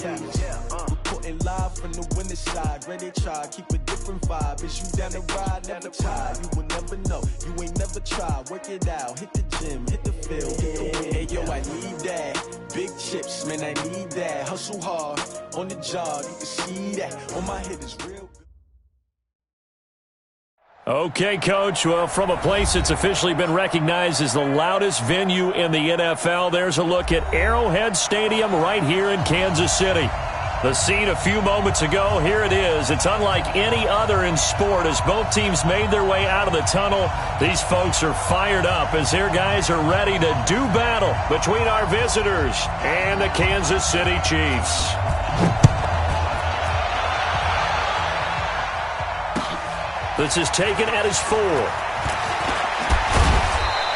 Reporting live from the winning side. Ready to try, keep a different vibe. Is you down the ride, never try. You will never know, you ain't never tried. Work it out, hit the gym, hit the field, hit the win. Hey, yo, I need that. Big chips, man, I need that. Hustle hard, on the job, you can see that. On my head is real. Okay, Coach. Well, from a place that's officially been recognized as the loudest venue in the NFL, there's a look at Arrowhead Stadium right here in Kansas City. The scene a few moments ago, here it is. It's unlike any other in sport as both teams made their way out of the tunnel. These folks are fired up as their guys are ready to do battle between our visitors and the Kansas City Chiefs. This is taken at his 4.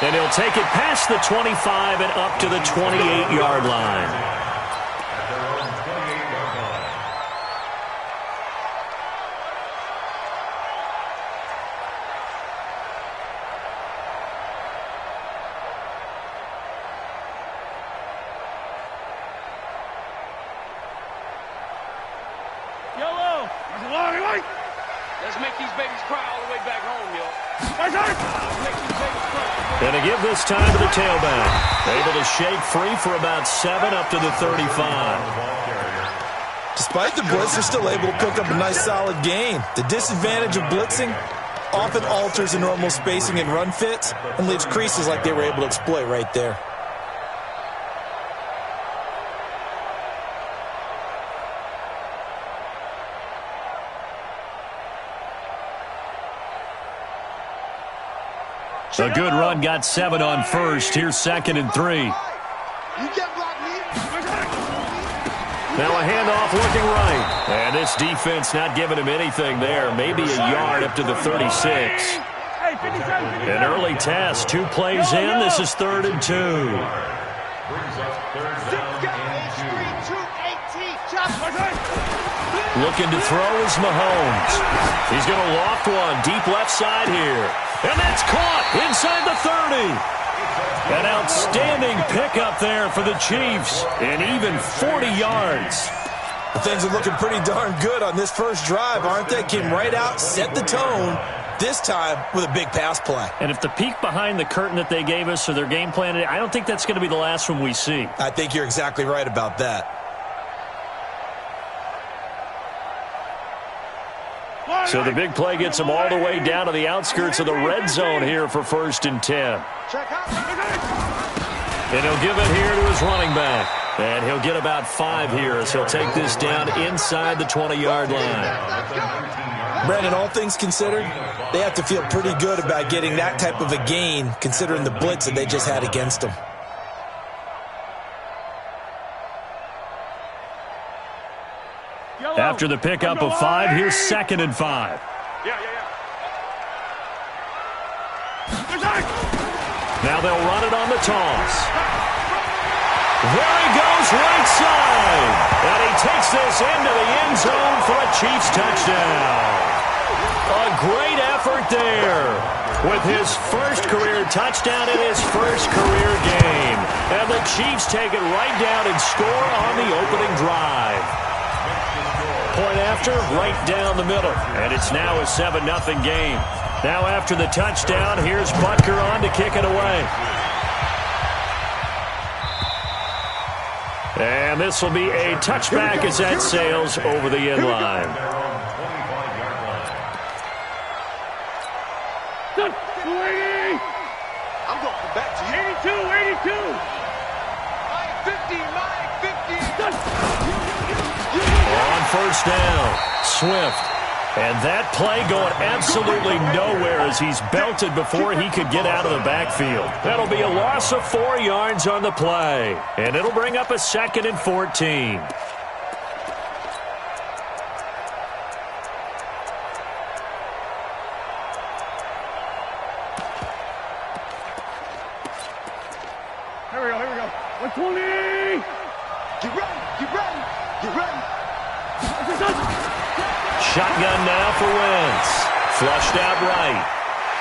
And he'll take it past the 25 and up to the 28-yard line. Yellow! There's a long way! Let's make these babies cry all the way back home, yo. And to give this time to the tailback. Able to shake free for about 7 up to the 35. Despite the blitz, they're still able to cook up a nice solid gain. The disadvantage of blitzing often alters the normal spacing and run fits and leaves creases like they were able to exploit right there. A good run got 7 on first. Here's 2nd and 3. Now a handoff looking right. And this defense not giving him anything there. Maybe a yard up to the 36. An early test. 2 plays in. This is 3rd and 2. Looking to throw is Mahomes. He's going to loft one deep left side here. And that's caught inside the 30. An outstanding pickup there for the Chiefs. And even 40 yards. Things are looking pretty darn good on this first drive, aren't they? Came right out, set the tone, this time with a big pass play. And if the peek behind the curtain that they gave us or their game plan, I don't think that's going to be the last one we see. I think you're exactly right about that. So the big play gets him all the way down to the outskirts of the red zone here for 1st and 10. And he'll give it here to his running back. And he'll get about 5 here as he'll take this down inside the 20-yard line. Brandon, all things considered, they have to feel pretty good about getting that type of a gain considering the blitz that they just had against them. After the pickup of 5, here's 2nd and 5. Now they'll run it on the toss. There he goes right side. And he takes this into the end zone for a Chiefs touchdown. A great effort there with his first career touchdown in his first career game. And the Chiefs take it right down and score on the opening drive. Point after, right down the middle. And it's now a 7-0 game. Now after the touchdown, here's Butker on to kick it away. And this will be a touchback as that sails over the end line. I'm going to come back to you. 82. 50. On first down, Swift. And that play going absolutely nowhere as he's belted before he could get out of the backfield. That'll be a loss of 4 yards on the play. And it'll bring up a 2nd and 14. Here we go. 120. Get ready. Shotgun now for Wentz. Flushed out right.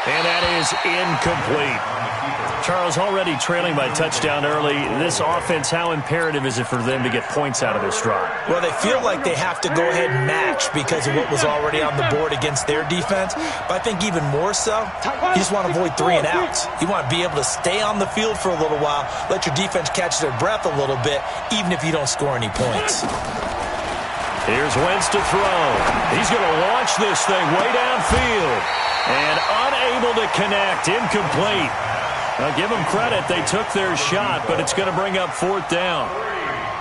And that is incomplete. Charles, already trailing by touchdown early. This offense, how imperative is it for them to get points out of this drive? Well, they feel like they have to go ahead and match because of what was already on the board against their defense. But I think even more so, you just want to avoid 3 and outs. You want to be able to stay on the field for a little while, let your defense catch their breath a little bit, even if you don't score any points. Here's Wentz to throw. He's going to launch this thing way downfield. And unable to connect, incomplete. Now, give them credit. They took their shot, but it's going to bring up 4th down.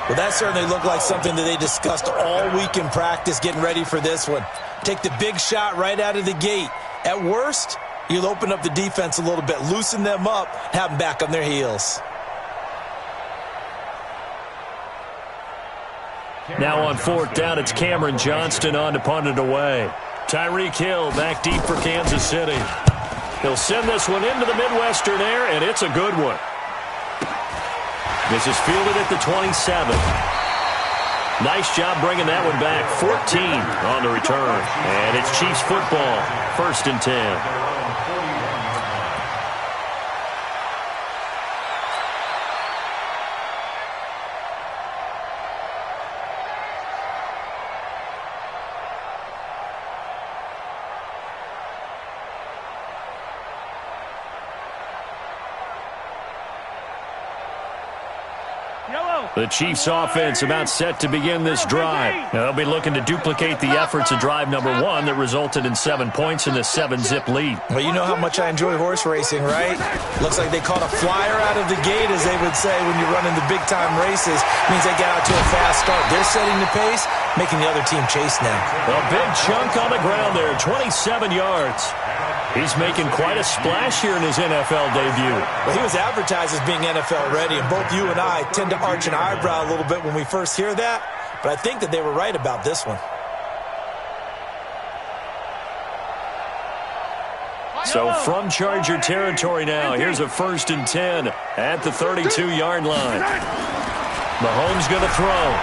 Well, that certainly looked like something that they discussed all week in practice getting ready for this one. Take the big shot right out of the gate. At worst, you'll open up the defense a little bit, loosen them up, have them back on their heels. Now on 4th down, it's Cameron Johnston on to punt it away. Tyreek Hill back deep for Kansas City. He'll send this one into the Midwestern air, and it's a good one. This is fielded at the 27. Nice job bringing that one back. 14 on the return. And it's Chiefs football, 1st and 10. The Chiefs offense about set to begin this drive. Now, they'll be looking to duplicate the efforts of drive number 1 that resulted in 7 points in the 7-zip lead. Well, you know how much I enjoy horse racing, right? Looks like they caught a flyer out of the gate, as they would say when you're running the big-time races. Means they get out to a fast start. They're setting the pace, making the other team chase now. A big chunk on the ground there, 27 yards. He's making quite a splash here in his NFL debut. Well, he was advertised as being NFL ready, and both you and I tend to arch an eyebrow a little bit when we first hear that, but I think that they were right about this one. So from Charger territory now, here's a 1st and 10 at the 32-yard line. Mahomes going to throw.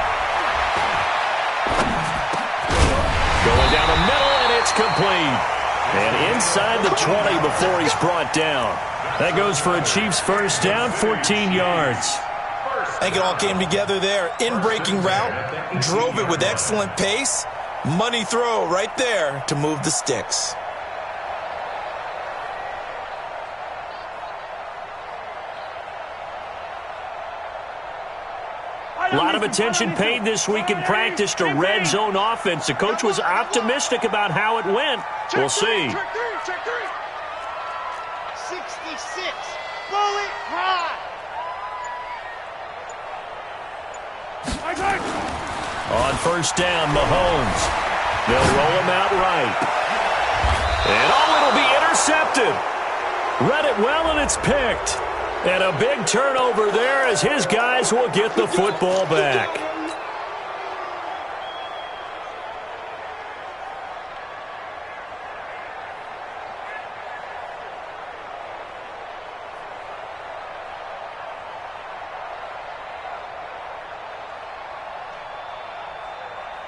Going down the middle, and it's complete. And inside the 20 before he's brought down. That goes for a Chiefs 1st down, 14 yards. I think it all came together there. In-breaking route, drove it with excellent pace. Money throw right there to move the sticks. A lot of attention paid this week in practice to red zone offense. The coach was optimistic about how it went. We'll see. Check 3. 66. Bullet high. On 1st down, Mahomes. They'll roll him out right. And it'll be intercepted. Read it well, and it's picked. And a big turnover there as his guys will get the football back.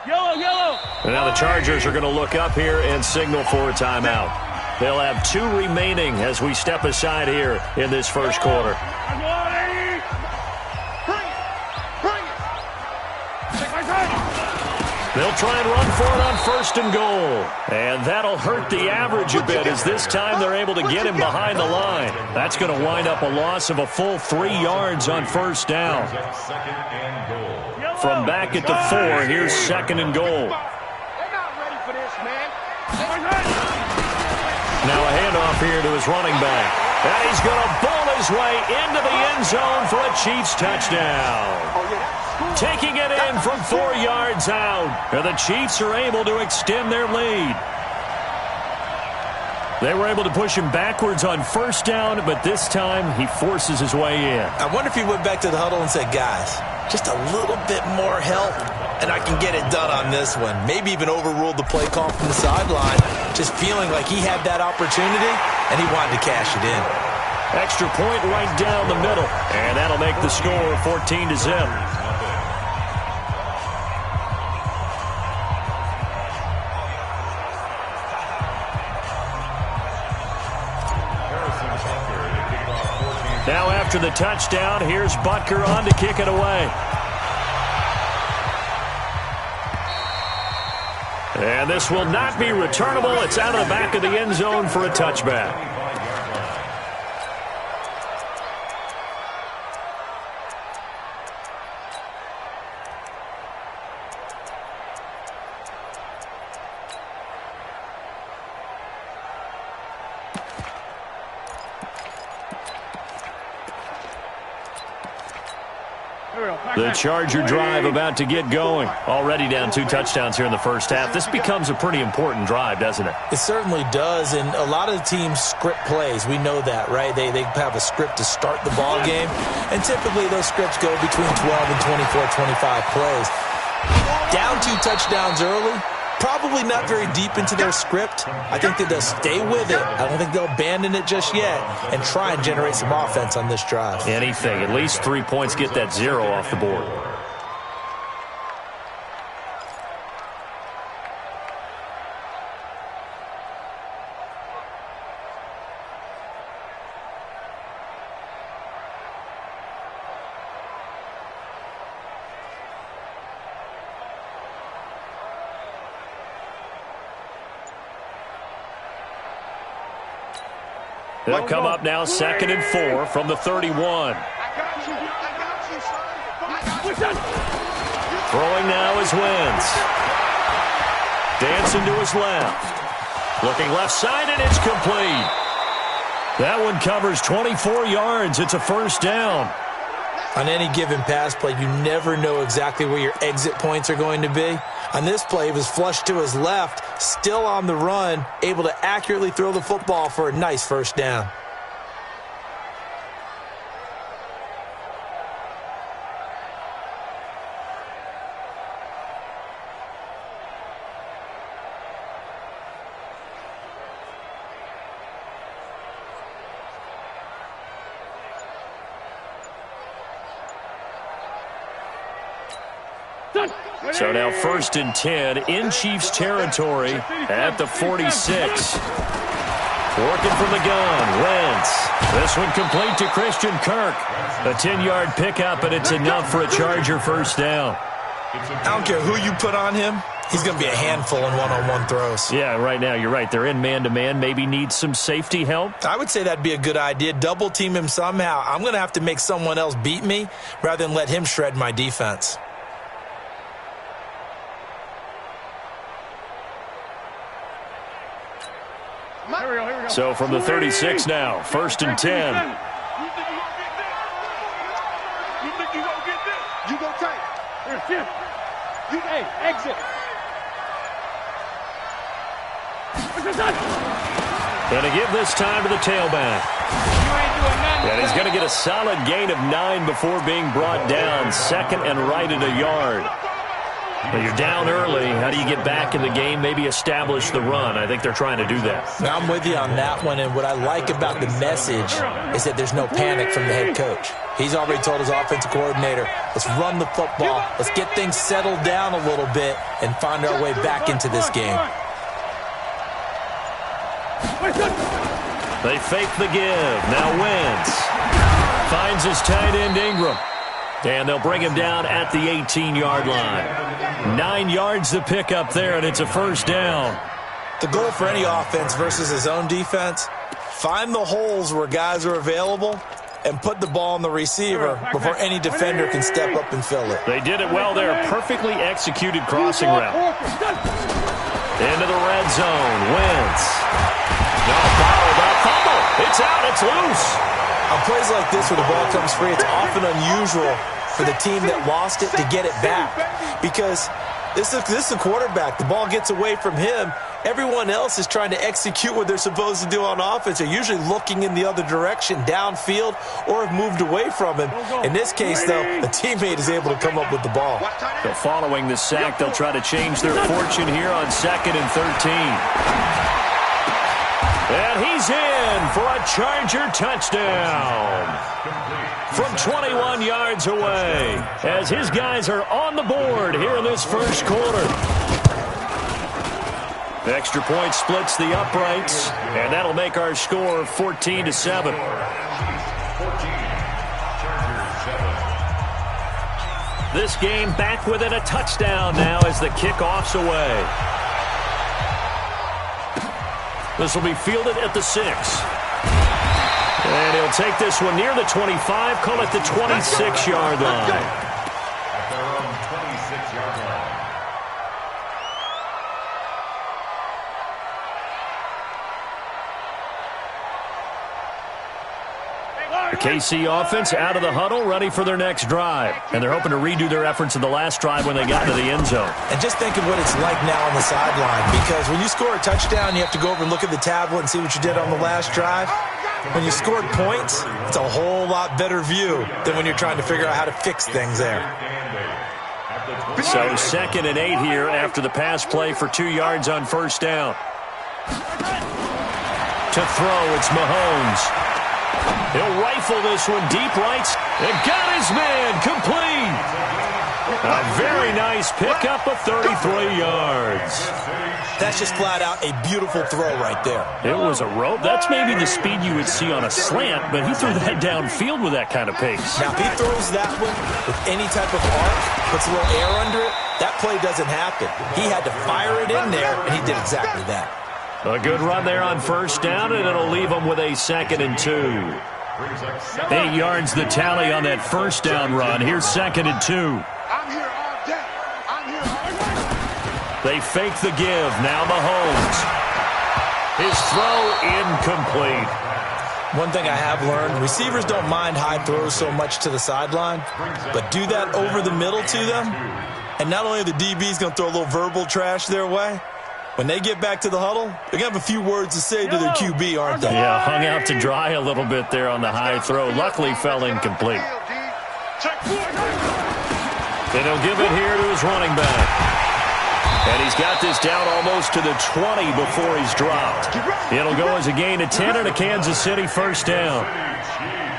Yellow. And now the Chargers are going to look up here and signal for a timeout. They'll have 2 remaining as we step aside here in this first quarter. They'll try and run for it on 1st and goal. And that'll hurt the average a bit as this time they're able to get him behind the line. That's going to wind up a loss of a full 3 yards on 1st down. From back at the 4, here's 2nd and goal. They're not ready for this, man. Now a handoff here to his running back. And he's going to bowl his way into the end zone for a Chiefs touchdown. Taking it in from 4 yards out. And the Chiefs are able to extend their lead. They were able to push him backwards on 1st down, but this time he forces his way in. I wonder if he went back to the huddle and said, guys, just a little bit more help, and I can get it done on this one. Maybe even overruled the play call from the sideline, just feeling like he had that opportunity, and he wanted to cash it in. Extra point right down the middle, and that'll make the score 14-0. after the touchdown. Here's Butker on to kick it away. And this will not be returnable. It's out of the back of the end zone for a touchback. The Charger drive about to get going. Already down 2 touchdowns here in the first half. This becomes a pretty important drive, doesn't it? It certainly does, and a lot of the teams script plays. We know that, right? They have a script to start the ball game, and typically those scripts go between 12 and 24, 25 plays. Down 2 touchdowns early, probably not very deep into their script. I think that they'll stay with it. I don't think they'll abandon it just yet and try and generate some offense on this drive. Anything. At least 3 points, get that 0 off the board. They'll come up now 2nd and 4 from the 31. Throwing now is Wentz. Dancing to his left. Looking left side, and it's complete. That one covers 24 yards. It's a first down. On any given pass play, you never know exactly where your exit points are going to be. On this play, he was flushed to his left, still on the run, able to accurately throw the football for a nice first down. So now 1st and 10 in Chiefs territory at the 46. Working from the gun, Wentz. This one complete to Christian Kirk. A 10-yard pickup, and it's enough for a Charger first down. I don't care who you put on him. He's going to be a handful in one-on-one throws. Yeah, right now, you're right. They're in man-to-man. Maybe need some safety help. I would say that'd be a good idea. Double team him somehow. I'm going to have to make someone else beat me rather than let him shred my defense. So from the 36 now, 1st and 10. You think you gonna get this? You go tight. You exit. Going to give this time to the tailback. And he's going to get a solid gain of 9 before being brought down. 2nd and right at a yard. Well, you're down early. How do you get back in the game? Maybe establish the run. I think they're trying to do that. Now, I'm with you on that one, and what I like about the message is that there's no panic from the head coach. He's already told his offensive coordinator, let's run the football, let's get things settled down a little bit and find our way back into this game. They fake the give. Now Wentz finds his tight end Ingram. And they'll bring him down at the 18-yard line. 9 yards to pick up there, and it's a first down. The goal for any offense versus his own defense, find the holes where guys are available and put the ball on the receiver before any defender can step up and fill it. They did it well there. Perfectly executed crossing route. Into the red zone. Wentz. No, fouled up. Fumble. It's out. It's loose. On plays like this where the ball comes free, it's often unusual for the team that lost it to get it back because this is a quarterback. The ball gets away from him. Everyone else is trying to execute what they're supposed to do on offense. They're usually looking in the other direction, downfield, or have moved away from him. In this case, though, a teammate is able to come up with the ball. So following the sack, they'll try to change their fortune here on 2nd and 13. And he's in for a Charger touchdown from 21 yards away as his guys are on the board here in this first quarter. The extra point splits the uprights, and that'll make our score 14-7. This game back within a touchdown now as the kickoff's away. This will be fielded at the 6. And he'll take this one near the 25, call it the 26-yard line. At their own 26-yard line. The KC offense out of the huddle, ready for their next drive. And they're hoping to redo their efforts in the last drive when they got into the end zone. And just think of what it's like now on the sideline, because when you score a touchdown, you have to go over and look at the tablet and see what you did on the last drive. When you scored points, it's a whole lot better view than when you're trying to figure out how to fix things there. So 2nd and 8 here after the pass play for 2 yards on first down. To throw, it's Mahomes. He'll rifle this one deep right. And got his man complete. A very nice pickup of 33 yards. That's just flat out a beautiful throw right there. It was a rope. That's maybe the speed you would see on a slant, but he threw that downfield with that kind of pace. Now, if he throws that one with any type of arc, puts a little air under it, that play doesn't happen. He had to fire it in there, and he did exactly that. A good run there on first down, and it'll leave them with a 2nd and 2. 8 yards the tally on that first down run. Here's 2nd and 2. I'm here all day. I'm here all day. They fake the give. Now Mahomes. His throw incomplete. One thing I have learned, receivers don't mind high throws so much to the sideline, but do that over the middle to them, and not only are the DBs going to throw a little verbal trash their way, when they get back to the huddle, they're going to have a few words to say to their QB, aren't they? Yeah, hung out to dry a little bit there on the high throw. Luckily fell incomplete. And he'll give it here to his running back. And he's got this down almost to the 20 before he's dropped. It'll go as a gain of 10 and a Kansas City first down.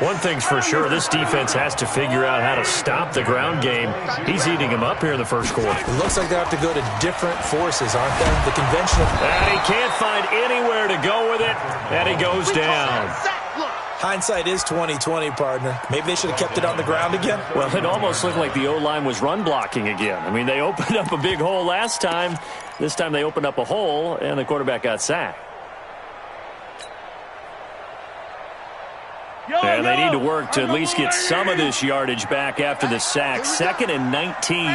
One thing's for sure, this defense has to figure out how to stop the ground game. He's eating him up here in the first quarter. It looks like they have to go to different forces, aren't they? The conventional. And he can't find anywhere to go with it, and he goes down. Hindsight is 20/20, partner. Maybe they should have kept it on the ground again. Well, it almost looked like the O-line was run blocking again. I mean, they opened up a big hole last time. This time they opened up a hole, and the quarterback got sacked. And they need to work to at least get some of this yardage back after the sack. 2nd and 19.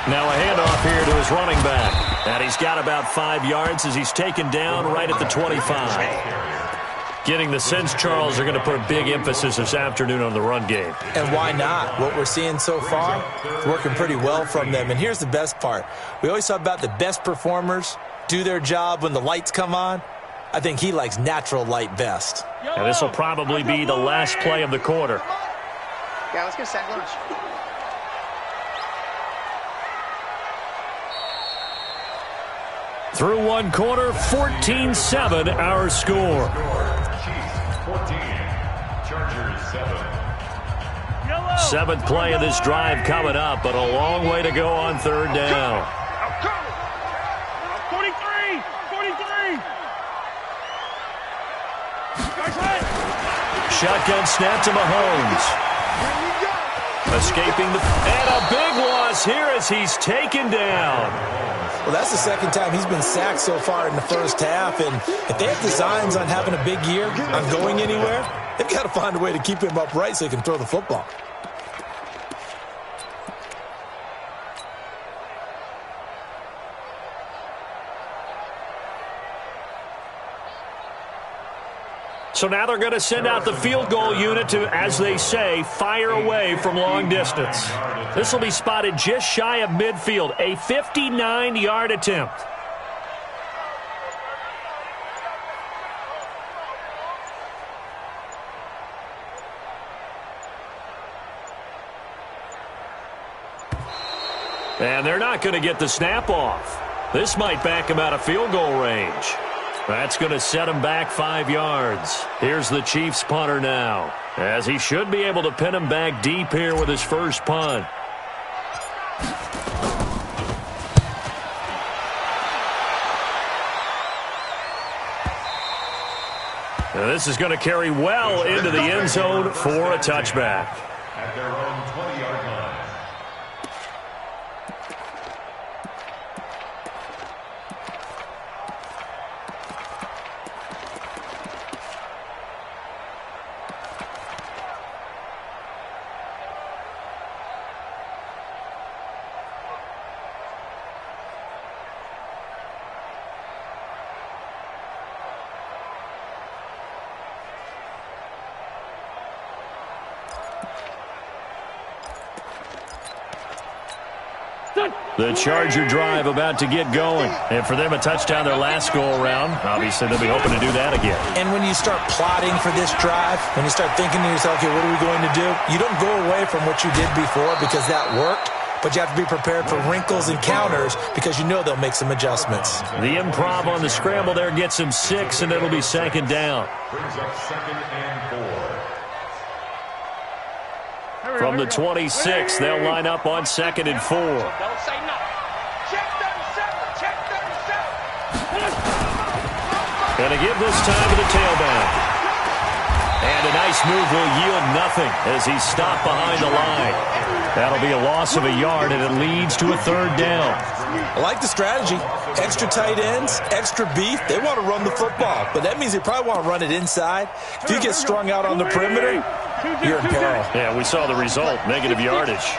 Now a handoff here to his running back. And he's got about 5 yards as he's taken down right at the 25. Getting the sense, Charles, are going to put big emphasis this afternoon on the run game. And why not? What we're seeing so far is working pretty well from them. And here's the best part. We always talk about the best performers do their job when the lights come on. I think he likes natural light best. And this will probably be the last play of the quarter. Yeah, let's go sack lunch. Through one quarter, 14-7 our score. Chiefs 14, Chargers 7. 7th play of this drive coming up, but a long way to go on third down. 43. Shotgun snap to Mahomes. Escaping the... And a big loss here as he's taken down. Well, that's the second time he's been sacked so far in the first half. And if they have designs on having a big year, on going anywhere, they've got to find a way to keep him upright so he can throw the football. So now they're going to send out the field goal unit to, as they say, fire away from long distance. This will be spotted just shy of midfield, a 59-yard attempt. And they're not going to get the snap off. This might back him out of field goal range. That's going to set him back 5 yards. Here's the Chiefs punter now, as he should be able to pin him back deep here with his first punt. This is going to carry well into the end zone for a touchback. At their own 20-yard line. The Charger drive about to get going. And for them, a touchdown their last go-around. Obviously, they'll be hoping to do that again. And when you start plotting for this drive, when you start thinking to yourself, okay, what are we going to do? You don't go away from what you did before because that worked, but you have to be prepared for wrinkles and counters because you know they'll make some adjustments. The improv on the scramble there gets him 6, and it'll be second down. Brings up 2nd and 4. From the 26, they'll line up on 2nd and 4. Don't say nothing. Check 37. Check 37. Going to give this time to the tailback. And a nice move will yield nothing as he's stopped behind the line. That'll be a loss of a yard, and it leads to a 3rd down. I like the strategy. Extra tight ends, extra beef. They want to run the football, but that means they probably want to run it inside. If you get strung out on the perimeter, you're in peril. Yeah, we saw the result, negative yardage.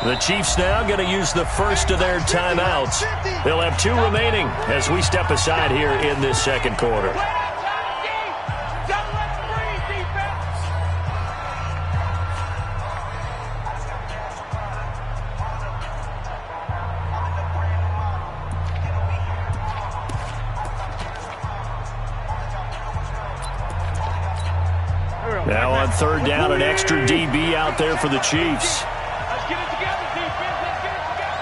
The Chiefs now going to use the first of their timeouts. They'll have 2 remaining as we step aside here in this second quarter. Now on 3rd down, an extra DB out there for the Chiefs. Let's get it together, defense. Let's get it together.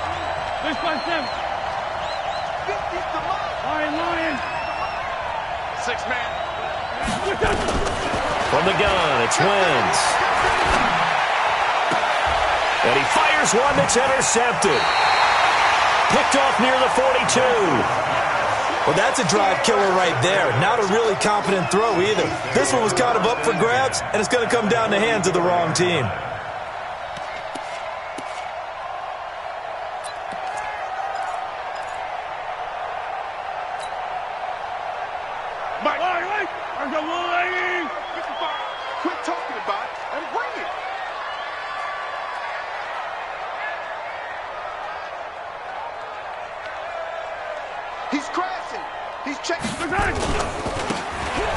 6-7. Lion. 6-man. From the gun, it's Wentz. And he fires one that's intercepted. Picked off near the 42. Well, that's a drive killer right there. Not a really competent throw either. This one was kind of up for grabs, and it's going to come down the hands of the wrong team. Quit talking about it and bring it. He's crashing. He's checking.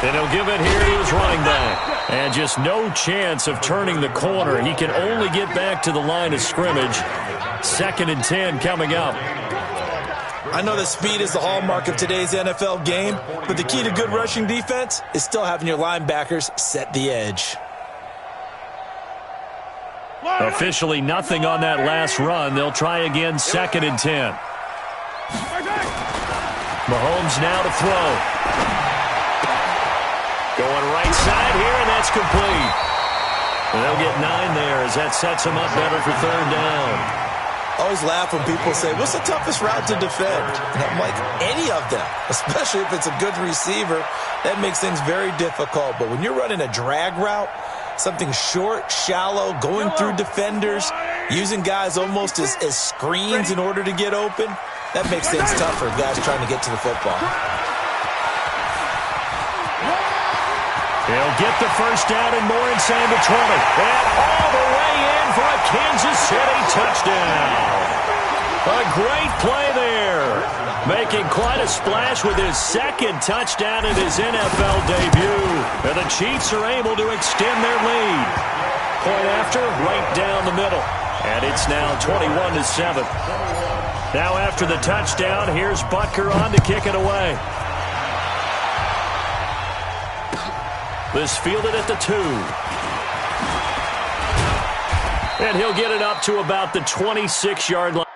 And he'll give it here to his running back. And just no chance of turning the corner. He can only get back to the line of scrimmage. 2nd and 10 coming up. I know that speed is the hallmark of today's NFL game, but the key to good rushing defense is still having your linebackers set the edge. Officially nothing on that last run. They'll try again 2nd and 10. Mahomes now to throw. Going right side here, and that's complete. And they'll get 9 there as that sets them up better for 3rd down. I always laugh when people say, what's the toughest route to defend? And I'm like, any of them, especially if it's a good receiver. That makes things very difficult. But when you're running a drag route, something short, shallow, going through defenders, using guys almost as screens in order to get open, that makes things tough for guys trying to get to the football. He'll get the first down and more inside the 20. And all the way in for a Kansas City touchdown. A great play there. Making quite a splash with his 2nd touchdown in his NFL debut. And the Chiefs are able to extend their lead. Point after, right down the middle. And it's now 21-7. Now after the touchdown, here's Butker on to kick it away. This fielded at the 2. And he'll get it up to about the 26-yard line.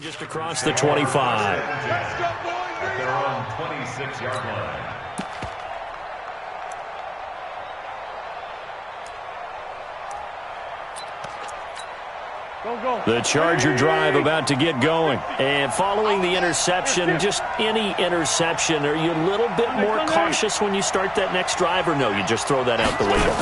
Just across the 25. At their own 26-yard line. The Charger drive about to get going. And following the interception, just any interception, are you a little bit more cautious when you start that next drive, or no, you just throw that out the window?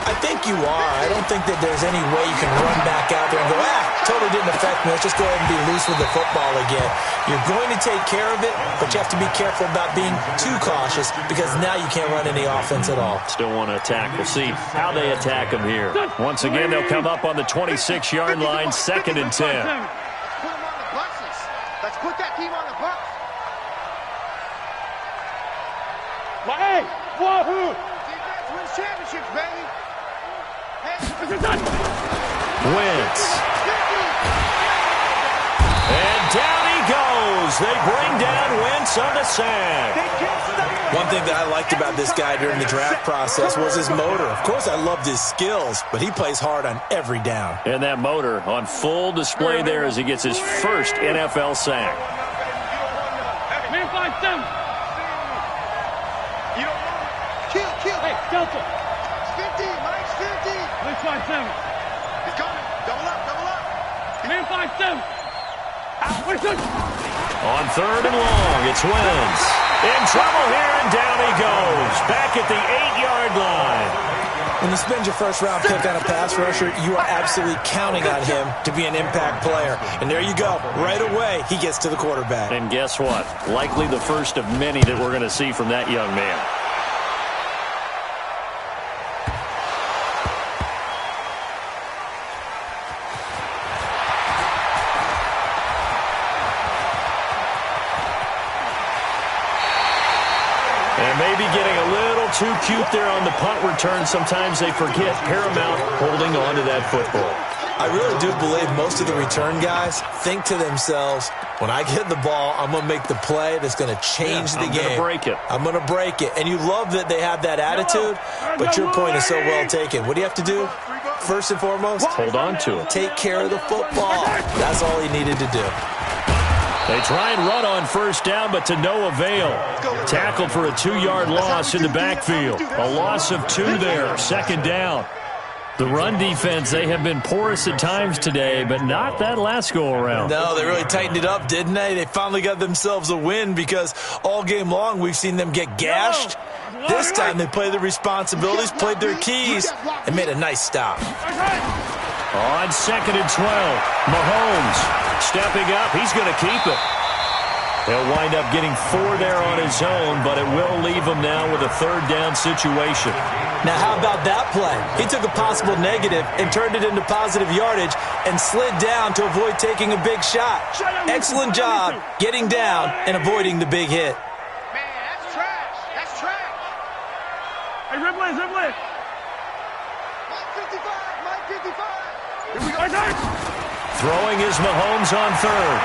I think you are. I don't think that there's any way you can run back out there and go, totally didn't affect me. Let's just go ahead and be loose with the football again. You're going to take care of it, but you have to be careful about being too cautious because now you can't run any offense at all. Still want to attack. We'll see how they attack him here. Once again, they'll come up on the 26-yard line, 2nd and 10. Put them on the buses. Let's put that team on the bus. Hey, wahoo! Defense wins championships, baby. Wentz. And down he goes. They bring down Wentz on the sack. One thing that I liked about this guy during the draft process was his motor. Of course, I loved his skills, but he plays hard on every down. And that motor on full display there as he gets his first NFL sack. Man, 5-7. Kill. Hey, Delta. 50, Mike's 50. Man, 5-7. He's coming. Double up. Man, 5-7. On 3rd and long, it's Wentz. In trouble here, and down he goes. Back at the 8-yard line. When you spend your first-round pick on a pass rusher, you are absolutely counting on him to be an impact player. And there you go. Right away, he gets to the quarterback. And guess what? Likely the first of many that we're going to see from that young man. Maybe getting a little too cute there on the punt return. Sometimes they forget paramount holding on to that football. I really do believe most of the return guys think to themselves, when I get the ball, I'm going to make the play that's going to change the game. I'm going to break it. I'm going to break it. And you love that they have that attitude, but your point is so well taken. What do you have to do? First and foremost, hold on to it. Take care of the football. That's all he needed to do. They try and run on first down, but to no avail. Tackled for a 2-yard loss in the backfield. A loss of 2 there, 2nd down. The run defense, they have been porous at times today, but not that last go-around. No, they really tightened it up, didn't they? They finally got themselves a win because all game long we've seen them get gashed. This time they played their responsibilities, played their keys, and made a nice stop. On 2nd and 12, Mahomes stepping up. He's going to keep it. He'll wind up getting 4 there on his own, but it will leave him now with a 3rd down situation. Now, how about that play? He took a possible negative and turned it into positive yardage and slid down to avoid taking a big shot. Excellent job getting down and avoiding the big hit. Man, that's trash. That's trash. Hey, Ripley. Mike 55. Here we go. Throwing is Mahomes on 3rd.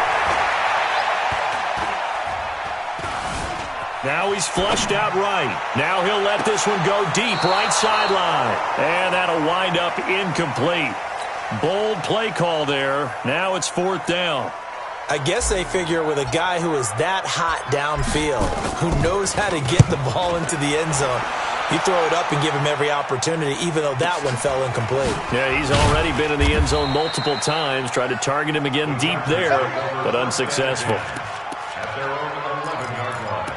Now he's flushed out right. Now he'll let this one go deep right sideline. And that'll wind up incomplete. Bold play call there. Now it's 4th down. I guess they figure with a guy who is that hot downfield, who knows how to get the ball into the end zone, you throw it up and give him every opportunity, even though that one fell incomplete. Yeah, he's already been in the end zone multiple times. Tried to target him again deep there, but unsuccessful. At their own 11-yard line.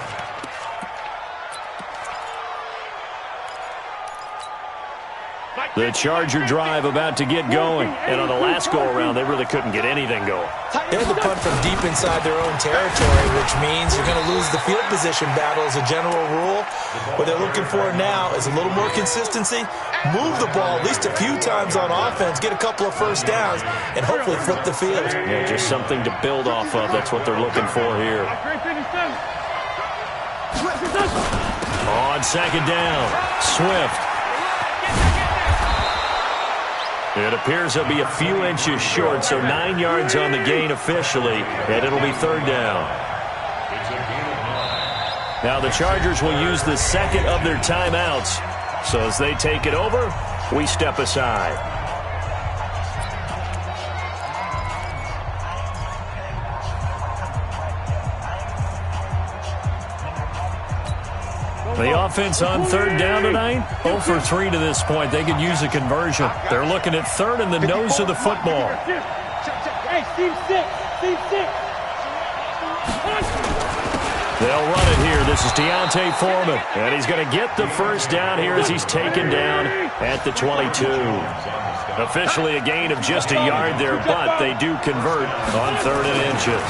The Charger drive about to get going. And on the last go-around, they really couldn't get anything going. They had to punt from deep inside their own territory, which means you're going to lose the field position battle as a general rule. What they're looking for now is a little more consistency, move the ball at least a few times on offense, get a couple of first downs, and hopefully flip the field. Yeah, just something to build off of. That's what they're looking for here. On 2nd down, Swift. It appears they'll be a few inches short, so 9 yards on the gain officially, and it'll be 3rd down. Now the Chargers will use the 2nd of their timeouts. So as they take it over, we step aside. The offense on third down tonight, 0 for 3 to this point. They could use a conversion. They're looking at third in the nose of the football. Hey, team 6. Team 6. They'll run it here. This is Deontay Foreman. And he's going to get the first down here as he's taken down at the 22. Officially a gain of just a yard there, but they do convert on 3rd and inches.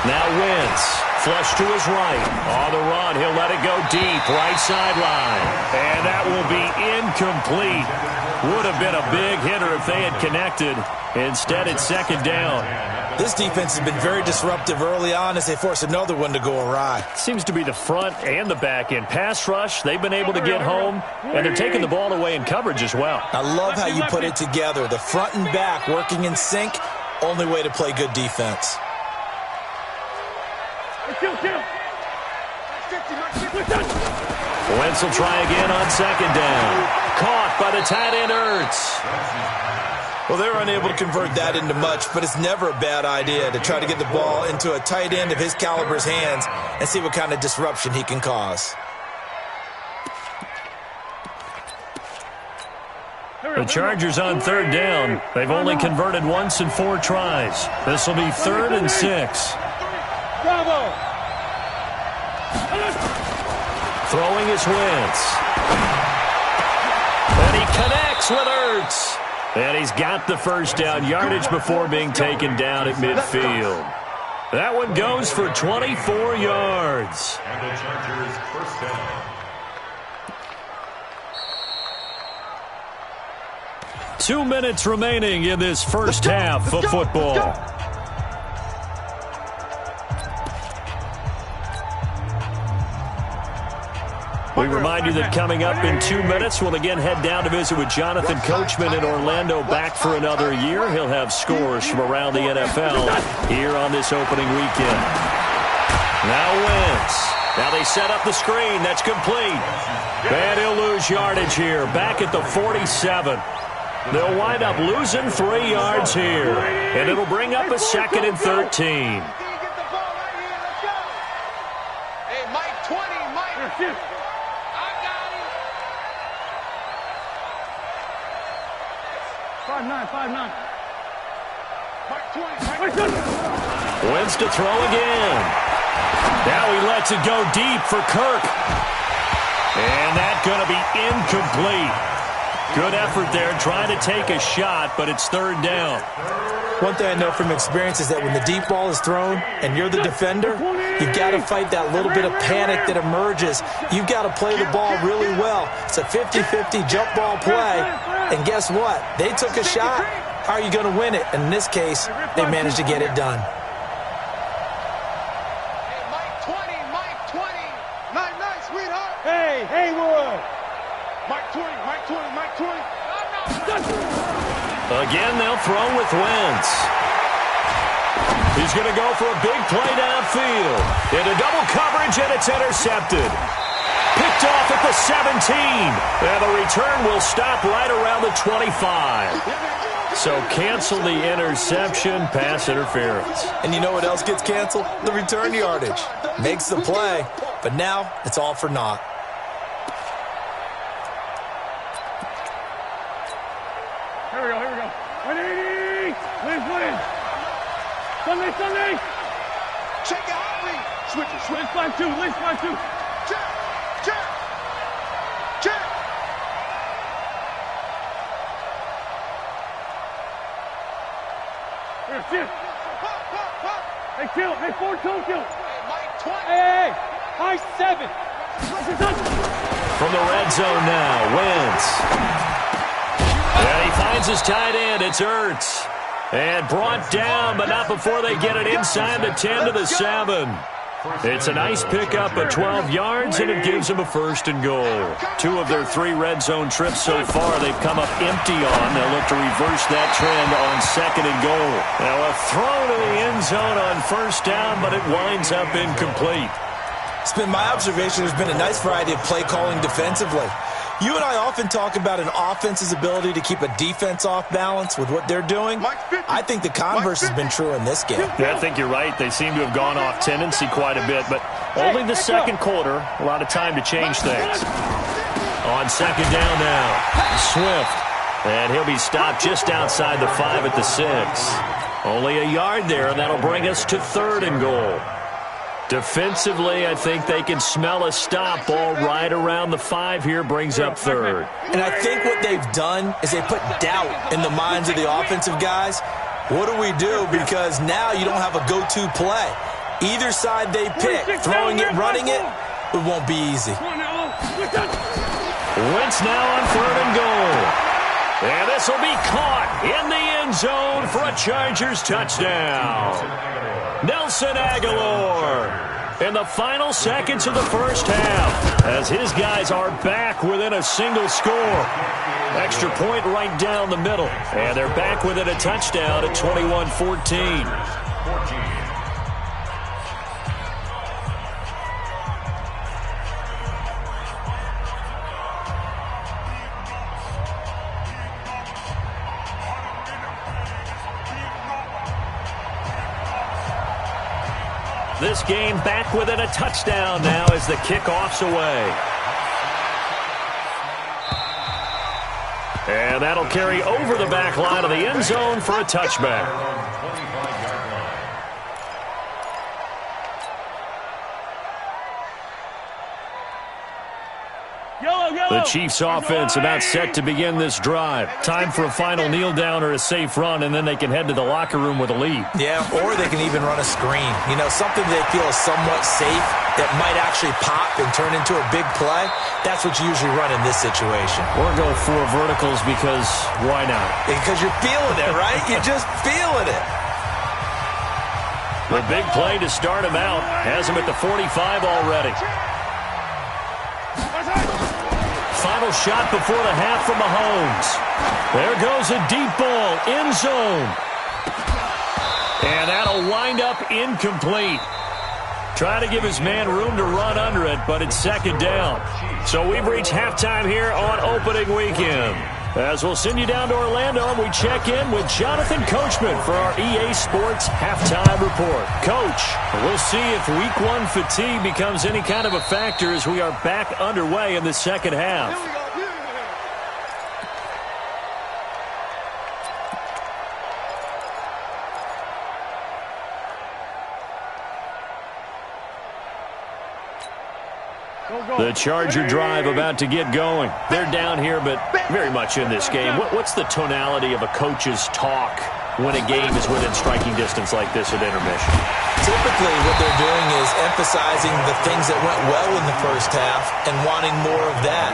Now Wentz. Flush to his right. On the run, he'll let it go deep. Right sideline. And that will be incomplete. Would have been a big hitter if they had connected. Instead, it's 2nd down. This defense has been very disruptive early on as they force another one to go awry. Seems to be the front and the back end. Pass rush, they've been able to get home, and they're taking the ball away in coverage as well. I love how you put it together. The front and back working in sync, only way to play good defense. Wentz will try again on 2nd down. Caught by the tight end Ertz. Well, they were unable to convert that into much, but it's never a bad idea to try to get the ball into a tight end of his caliber's hands and see what kind of disruption he can cause. The Chargers on 3rd down. They've only converted once in 4 tries. This will be 3rd and 6. Bravo. Throwing is Wentz. And he connects with Ertz. And he's got the first down yardage before being taken down at midfield. That one goes for 24 yards. And the Chargers first down. 2 minutes remaining in this first half of football. We remind you that coming up in 2 minutes, we'll again head down to visit with Jonathan Coachman in Orlando, back for another year. He'll have scores from around the NFL here on this opening weekend. Now Wentz. Now they set up the screen. That's complete. And he'll lose yardage here, back at the 47. They'll wind up losing 3 yards here, and it'll bring up a 2nd and 13. Hey, Mike 20, Mike. 5-9. Wentz to throw again. Now he lets it go deep for Kirk. And that's going to be incomplete. Good effort there trying to take a shot, but it's 3rd down. One thing I know from experience is that when the deep ball is thrown and you're the defender, you've got to fight that little bit of panic that emerges. You've got to play the ball really well. It's a 50-50 jump ball play. And guess what? They took a shot. How are you going to win it? And in this case, they managed to get it done. Hey, Mike 20, Mike 20. Night, sweetheart. Hey, Haywood. Mike 20, Mike 20, Mike 20. Again, they'll throw with Wentz. He's going to go for a big play downfield. Into double coverage, and it's intercepted. Picked off at the 17. And the return will stop right around the 25. So cancel the interception, pass interference. And you know what else gets canceled? The return yardage. Makes the play, but now it's all for naught. Here we go. 180. Wins. Sunday. Check it out, Lee. Switch it. Let's find 2. Check. Here. Hey, kill. Hey, 4-2 kill. Hey, Mike 20. Hey. High 7. From the red zone now, Wentz. And he finds his tight end. It's Ertz. And brought down, but not before they get it inside the 10 to the 7. It's a nice pickup of 12 yards, and it gives them a 1st and goal. 2 of their 3 red zone trips so far they've come up empty on. They'll look to reverse that trend on 2nd and goal. Now a throw to the end zone on 1st down, but it winds up incomplete. It's been my observation there's been a nice variety of play calling defensively. You and I often talk about an offense's ability to keep a defense off balance with what they're doing. I think the converse has been true in this game. Yeah, I think you're right. They seem to have gone off tendency quite a bit, but only the second quarter, a lot of time to change things. On second down now, Swift. And he'll be stopped just outside the 5 at the 6. Only a yard there, and that'll bring us to 3rd and goal. Defensively, I think they can smell a stop ball right around the 5 here, brings up 3rd. And I think what they've done is they put doubt in the minds of the offensive guys. What do we do? Because now you don't have a go-to play. Either side they pick, throwing it, running it, it won't be easy. Wentz now on 3rd and goal. And this will be caught in the end zone for a Chargers touchdown. Nelson Aguilar in the final seconds of the first half as his guys are back within a single score. Extra point right down the middle. And they're back within a touchdown at 21-14. This game back within a touchdown now as the kickoff's away. And that'll carry over the back line of the end zone for a touchback. The Chiefs offense about set to begin this drive. Time for a final kneel down or a safe run, and then they can head to the locker room with a lead. Yeah, or they can even run a screen. You know, something they feel is somewhat safe that might actually pop and turn into a big play. That's what you usually run in this situation. Or go for verticals because why not? Because you're feeling it, right? You're just feeling it. The big play to start him out has him at the 45 already. Final shot before the half from Mahomes. There goes a deep ball, end zone. And that'll wind up incomplete. Try to give his man room to run under it, but it's second down. So we've reached halftime here on opening weekend. As we'll send you down to Orlando, and we check in with Jonathan Coachman for our EA Sports Halftime Report. Coach, we'll see if Week 1 fatigue becomes any kind of a factor as we are back underway in the second half. The Charger drive about to get going. They're down here, but very much in this game. What's the tonality of a coach's talk when a game is within striking distance like this at intermission? Typically, what they're doing is emphasizing the things that went well in the first half and wanting more of that.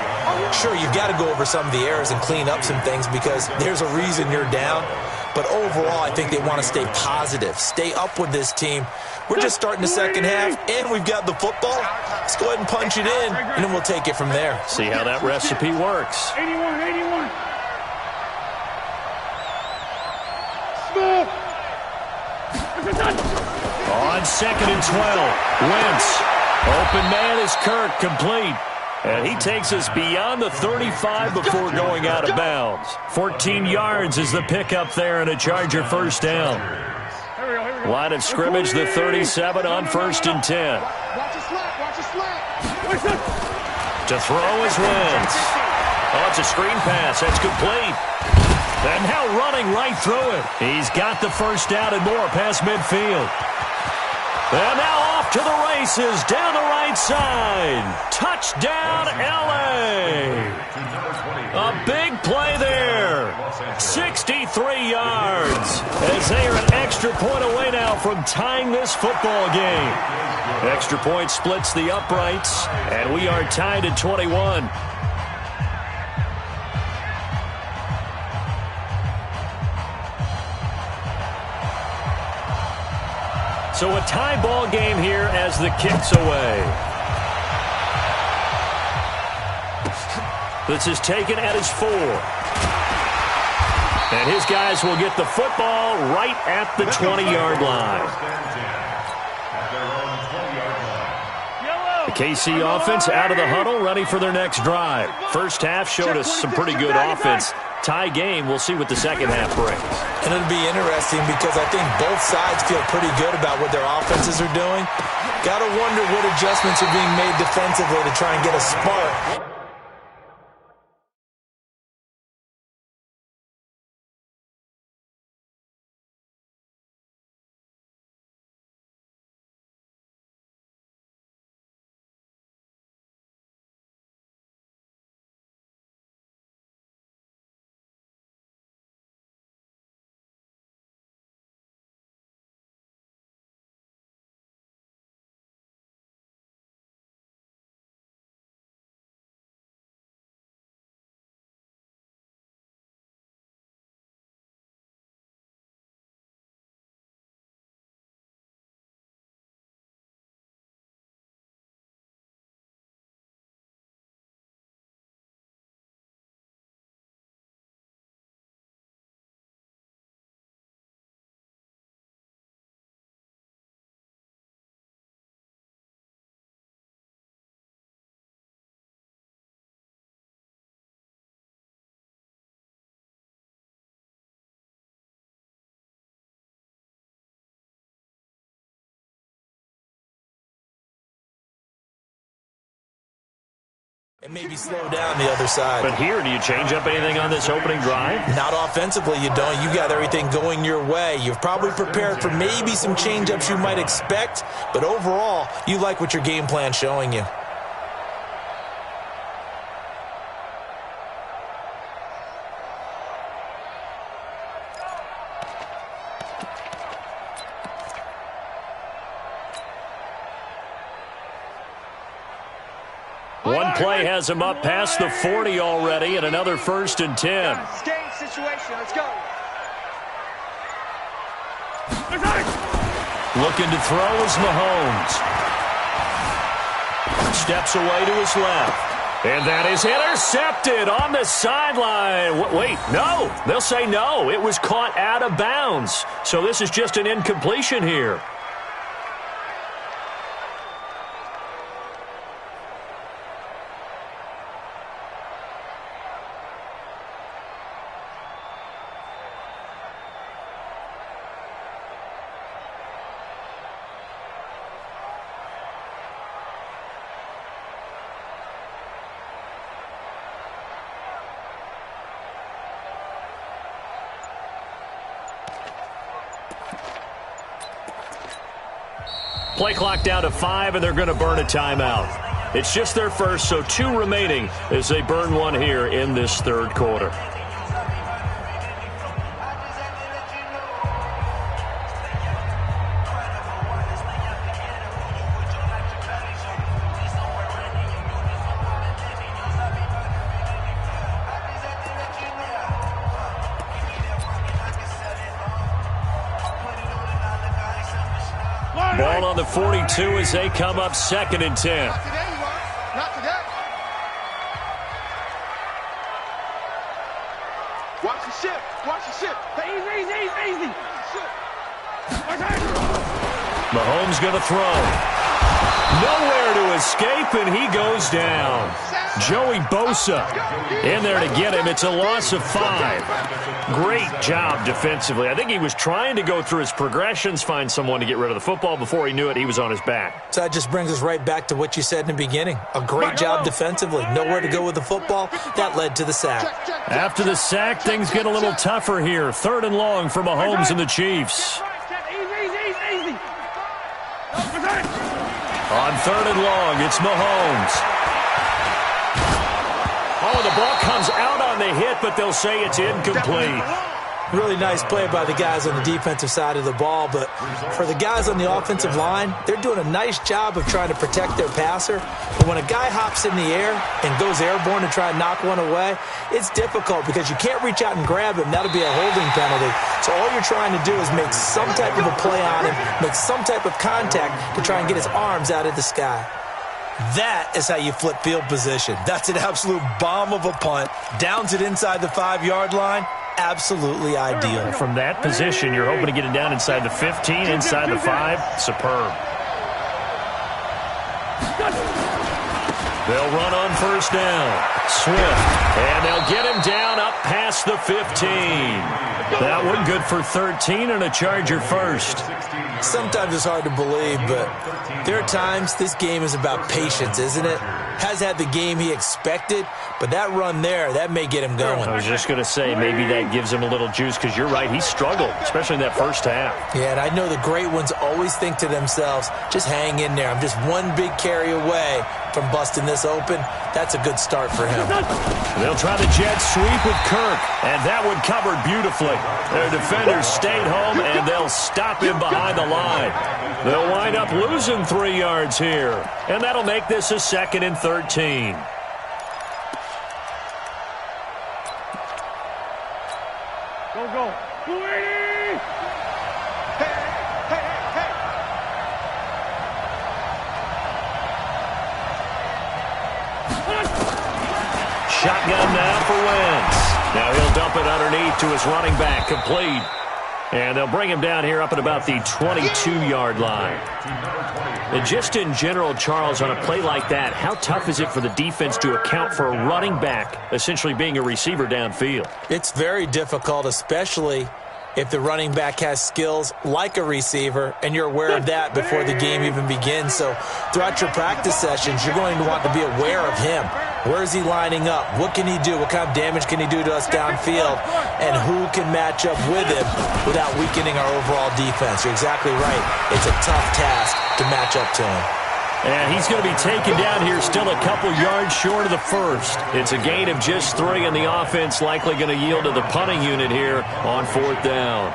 Sure, you've got to go over some of the errors and clean up some things because there's a reason you're down. But overall, I think they want to stay positive, stay up with this team. We're just starting the second half, and we've got the football. Let's go ahead and punch it in, and then we'll take it from there. See how that recipe works. 81. On second and 12, Wentz. Open man is Kirk, complete. And he takes us beyond the 35 before going out of bounds. 14 yards is the pickup there and a Charger first down. Line of scrimmage, the 37 on 1st and 10. To throw is Wentz. Oh, it's a screen pass. That's complete. And now running right through it. He's got the first down and more past midfield. And now off to the races, down the right side. Touchdown, L.A. A big play there. 63 yards as they are an extra point away now from tying this football game. Extra point splits the uprights, and we are tied at 21. So a tie ball game here as the kick's away. This is taken at his 4. And his guys will get the football right at the 20-yard line. The KC offense out of the huddle, ready for their next drive. First half showed us some pretty good offense. Tie game, we'll see what the second half brings. And it'll be interesting because I think both sides feel pretty good about what their offenses are doing. Got to wonder what adjustments are being made defensively to try and get a spark. And maybe slow down the other side. But here, do you change up anything on this opening drive? Not offensively, you don't. You got everything going your way. You've probably prepared for maybe some change-ups you might expect, but overall, you like what your game plan's showing you. One play has him up past the 40 already, and another 1st and 10. Game situation. Let's go. Looking to throw is Mahomes. Steps away to his left. And that is intercepted on the sideline. Wait, no. They'll say no. It was caught out of bounds. So this is just an incompletion here. Play clock down to 5, and they're going to burn a timeout. It's just their first, so 2 remaining as they burn one here in this 3rd quarter. Ball on the 42 as they come up 2nd and 10. Not today, not today. Watch the shift. Watch the shift. Easy. Mahomes going to throw. Nowhere to escape, and he goes down. Joey Bosa in there to get him. It's a loss of 5. Great job defensively. I think he was trying to go through his progressions, find someone to get rid of the football. Before he knew it, he was on his back. So that just brings us right back to what you said in the beginning. A great job defensively. Nowhere to go with the football. That led to the sack. After the sack, things get a little tougher here. 3rd and long for Mahomes and the Chiefs. Easy. On 3rd and long, it's Mahomes. Oh, the ball comes out on the hit, but they'll say it's incomplete. Really nice play by the guys on the defensive side of the ball, but for the guys on the offensive line, they're doing a nice job of trying to protect their passer. But when a guy hops in the air and goes airborne to try and knock one away, it's difficult because you can't reach out and grab him. That'll be a holding penalty. So all you're trying to do is make some type of a play on him, make some type of contact to try and get his arms out of the sky. That is how you flip field position. That's an absolute bomb of a punt. Downs it inside the 5-yard line. Absolutely ideal. From that position, you're hoping to get it down inside the 15, inside the 5. Superb. They'll run on first down. Swift. And they'll get him down up past the 15. That one good for 13 and a Charger first. Sometimes it's hard to believe, but there are times this game is about patience, isn't it? Has had the game he expected, but that run there, that may get him going. I was just going to say, maybe that gives him a little juice, because you're right, he struggled, especially in that first half. Yeah, and I know the great ones always think to themselves, just hang in there. I'm just one big carry away from busting this open. That's a good start for him. They'll try the jet sweep with Kirk, and that one covered beautifully. Their defenders stayed home, and they'll stop him behind the line. They'll wind up losing 3 yards here, and that'll make this a 2nd and 13. Go. 280! Hey! Shotgun now for Wentz. Now he'll dump it underneath to his running back, complete. And they'll bring him down here up at about the 22-yard line. And just in general, Charles, on a play like that, how tough is it for the defense to account for a running back essentially being a receiver downfield? It's very difficult, especially if the running back has skills like a receiver, and you're aware of that before the game even begins. So throughout your practice sessions, you're going to want to be aware of him. Where is he lining up? What can he do? What kind of damage can he do to us downfield? And who can match up with him without weakening our overall defense? You're exactly right. It's a tough task to match up to him. And he's going to be taken down here still a couple yards short of the first. It's a gain of just 3, and the offense likely going to yield to the punting unit here on 4th down.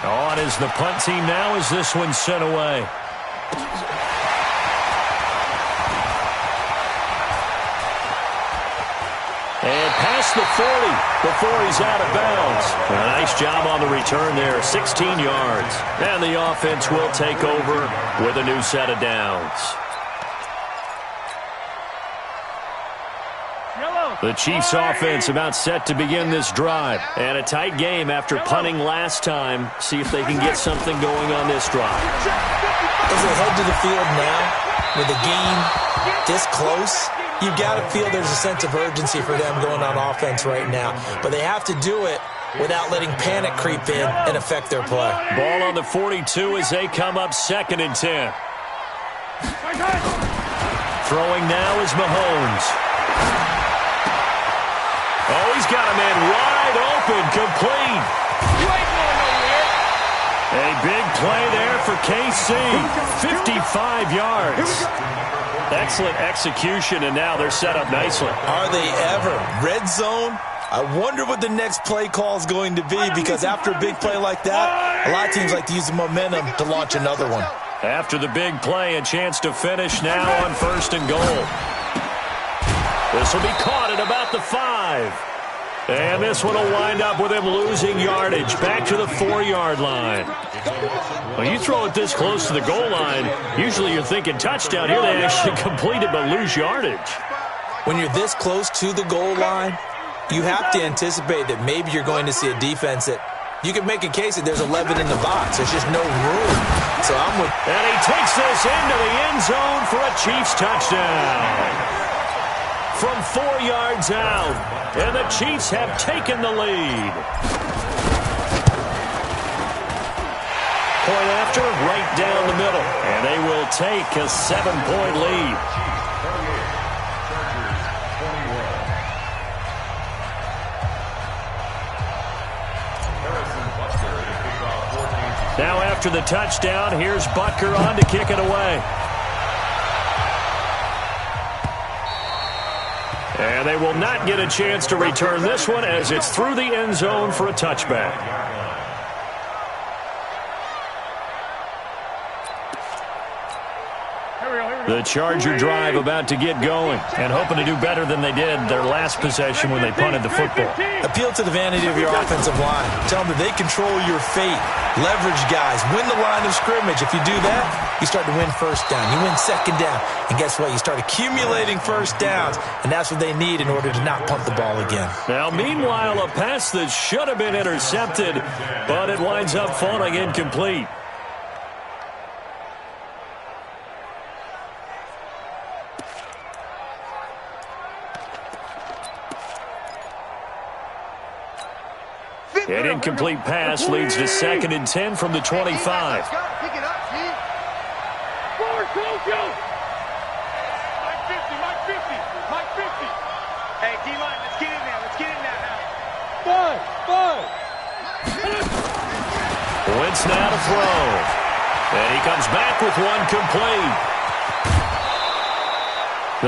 On is the punt team now as this one's sent away. And past the 40 before he's out of bounds. A nice job on the return there, 16 yards. And the offense will take over with a new set of downs. The Chiefs offense about set to begin this drive. And a tight game after punting last time. See if they can get something going on this drive. As they head to the field now, with the game this close, you've got to feel there's a sense of urgency for them going on offense right now. But they have to do it without letting panic creep in and affect their play. Ball on the 42 as they come up 2nd and 10. Throwing now is Mahomes. Oh, he's got a man wide open, complete. You ain't going nowhere. A big play there for KC. 55 yards. Excellent execution, and now they're set up nicely. Are they ever? Red zone? I wonder what the next play call is going to be, because after a big play like that, a lot of teams like to use the momentum to launch another one. After the big play, a chance to finish now on 1st and goal. This will be caught at about the 5. And this one will wind up with him losing yardage back to the 4-yard line. When you throw it this close to the goal line, usually you're thinking touchdown. Here they actually complete it but lose yardage. When you're this close to the goal line, you have to anticipate that maybe you're going to see a defense that you can make a case that there's 11 in the box. There's just no room. So I'm with... And he takes this into the end zone for a Chiefs touchdown. From 4 yards out, and the Chiefs have taken the lead. Point after, right down the middle, and they will take a 7-point lead. Now after the touchdown, here's Butker on to kick it away. And they will not get a chance to return this one as it's through the end zone for a touchback. The Charger drive about to get going and hoping to do better than they did their last possession when they punted the football. Appeal to the vanity of your offensive line. Tell them that they control your fate. Leverage guys. Win the line of scrimmage. If you do that, you start to win first down. You win second down. And guess what? You start accumulating first downs. And that's what they need in order to not punt the ball again. Now, meanwhile, a pass that should have been intercepted, but it winds up falling incomplete. An incomplete pass leads to 2nd and 10 from the 25. Pick it up, G. Forward, go! Mike 50, Mike 50, Mike 50. Hey, D-line, let's get in there. Let's get in there now. Five. Wentz now to throw. And he comes back with one complete.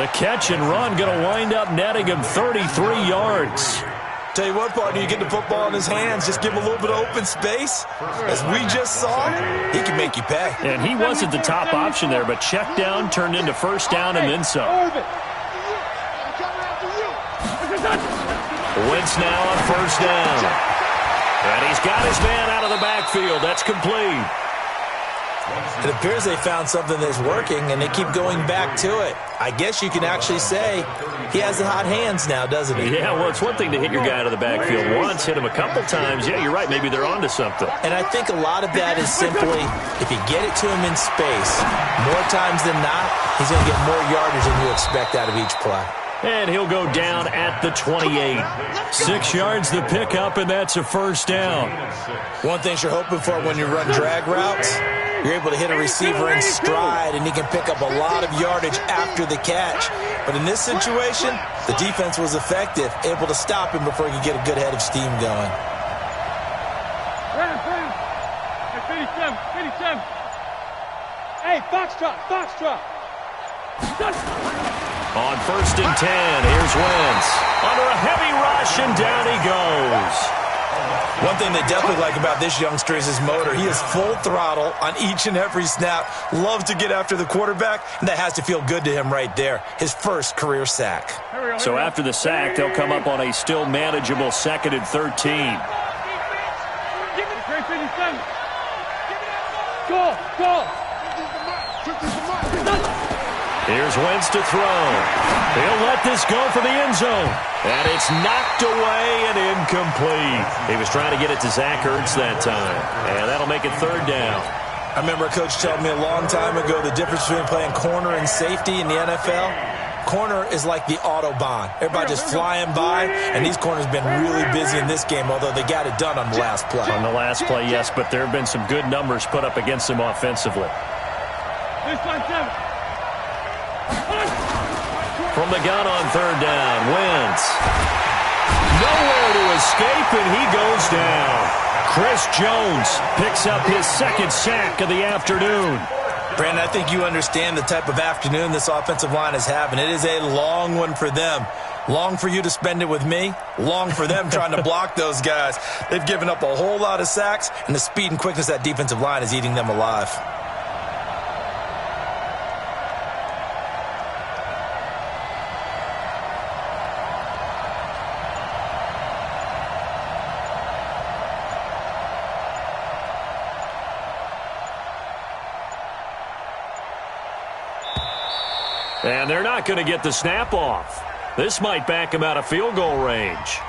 The catch and run going to wind up netting him 33 yards. Tell you what, partner, you get the football in his hands, just give him a little bit of open space. As we just saw, he can make you pay. And he wasn't the top option there, but check down turned into first down and then some. Wentz now on first down. And he's got his man out of the backfield. That's complete. It appears they found something that's working, and they keep going back to it. I guess you can actually say he has the hot hands now, doesn't he? Yeah, well, it's one thing to hit your guy out of the backfield once, hit him a couple times. Yeah, you're right. Maybe they're onto something. And I think a lot of that is simply if you get it to him in space, more times than not, he's going to get more yardage than you expect out of each play. And he'll go down at the 28. 6 yards the pickup, and that's a first down. One thing you're hoping for when you run drag routes, you're able to hit a receiver in stride, and he can pick up a lot of yardage after the catch. But in this situation, the defense was effective, able to stop him before he could get a good head of steam going. 57. Hey, Foxtrot. On 1st and 10, here's Wentz. Under a heavy rush, and down he goes. One thing they definitely like about this youngster is his motor. He is full throttle on each and every snap. Loves to get after the quarterback, and that has to feel good to him right there. His first career sack. So after the sack, they'll come up on a still manageable 2nd and 13. Go! Here's Wentz to throw. He'll let this go for the end zone. And it's knocked away and incomplete. He was trying to get it to Zach Ertz that time. And that'll make it 3rd down. I remember a coach telling me a long time ago the difference between playing corner and safety in the NFL. Corner is like the Autobahn. Everybody just flying by, and these corners have been really busy in this game, although they got it done on the last play. On the last play, yes, but there have been some good numbers put up against them offensively. From the gun on 3rd down, Wentz. Nowhere to escape, and he goes down. Chris Jones picks up his 2nd sack of the afternoon. Brandon, I think you understand the type of afternoon this offensive line is having. It is a long one for them. Long for you to spend it with me. Long for them trying to block those guys. They've given up a whole lot of sacks, and the speed and quickness of that defensive line is eating them alive. And they're not going to get the snap off. This might back him out of field goal range.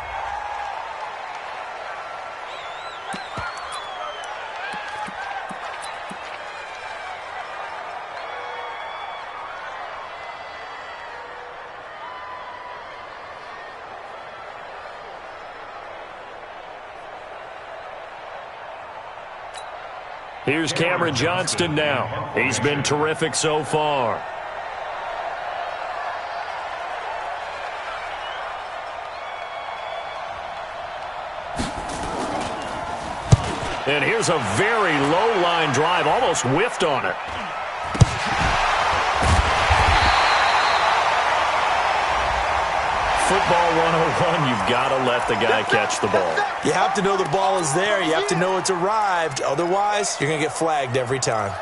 Here's Cameron Johnston now. He's been terrific so far. And here's a very low-line drive, almost whiffed on it. Football 101, you've got to let the guy catch the ball. You have to know the ball is there. You have to know it's arrived. Otherwise, you're going to get flagged every time.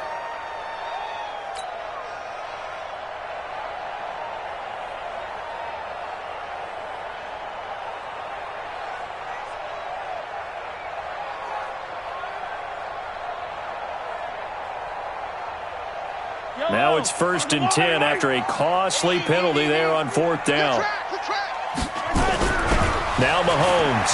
Now it's 1st and 10 after a costly penalty there on 4th down. Now Mahomes.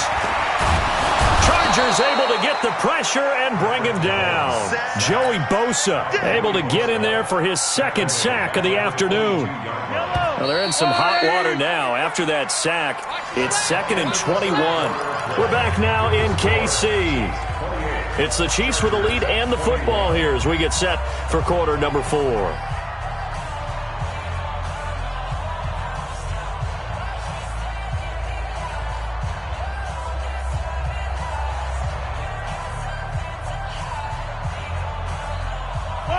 Chargers able to get the pressure and bring him down. Joey Bosa able to get in there for his 2nd sack of the afternoon. Well, they're in some hot water now. After that sack, it's 2nd and 21. We're back now in KC. It's the Chiefs with the lead and the football here as we get set for quarter number 4.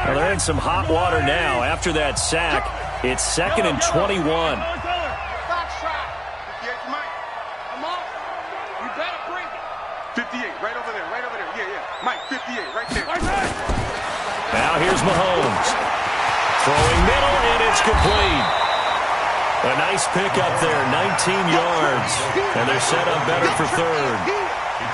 Well, they're in some hot water now. After that sack, it's 2nd and 21. Now here's Mahomes. Throwing middle, and it's complete. A nice pickup there, 19 yards. And they're set up better for 3rd.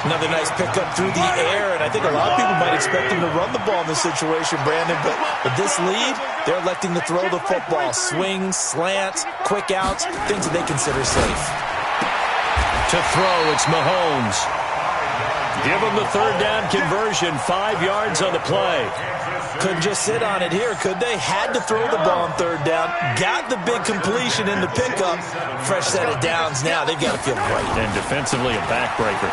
Another nice pickup through the air, and I think a lot of people might expect him to run the ball in this situation, Brandon, but with this lead, they're electing to throw the football. Swings, slants, quick outs, things that they consider safe. To throw, it's Mahomes. Give him the 3rd down conversion, 5 yards on the play. Couldn't just sit on it here, could they? Had to throw the ball on 3rd down. Got the big completion in the pickup. Fresh set of downs now. They've got to feel great. And defensively, a backbreaker.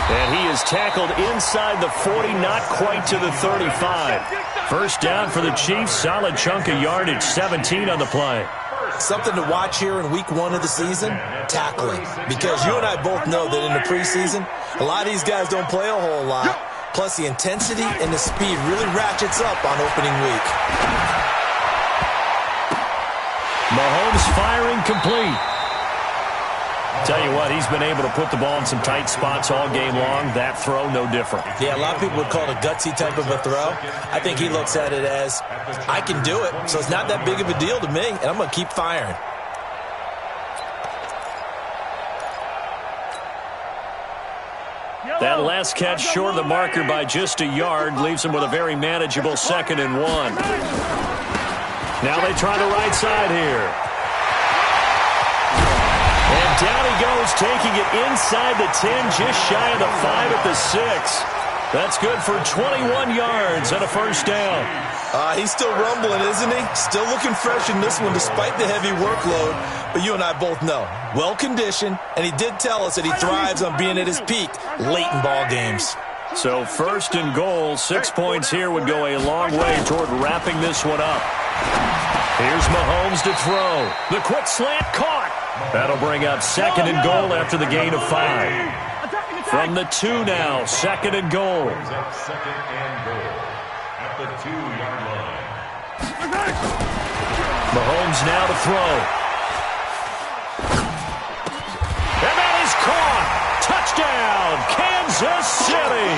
And he is tackled inside the 40, not quite to the 35. 1st down for the Chiefs. Solid chunk of yardage, 17 on the play. Something to watch here in week 1 of the season, tackling. Because you and I both know that in the preseason, a lot of these guys don't play a whole lot. Plus, the intensity and the speed really ratchets up on opening week. Mahomes firing complete. Tell you what, he's been able to put the ball in some tight spots all game long. That throw, no different. Yeah, a lot of people would call it a gutsy type of a throw. I think he looks at it as, I can do it, so it's not that big of a deal to me, and I'm going to keep firing. That last catch short of the marker by just a yard leaves him with a very manageable 2nd and 1. Now they try the right side here. And down he goes, taking it inside the 10, just shy of the 5 at the 6. That's good for 21 yards and a 1st down. He's still rumbling, isn't he? Still looking fresh in this one despite the heavy workload. But you and I both know, well-conditioned, and he did tell us that he thrives on being at his peak late in ball games. So 1st and goal, 6 points here would go a long way toward wrapping this one up. Here's Mahomes to throw. The quick slant caught. That'll bring up 2nd and goal after the gain of 5. From the 2 now, 2nd and goal. 2nd and goal at the 2-yard line. Mahomes now to throw. And that is caught. Touchdown, Kansas City.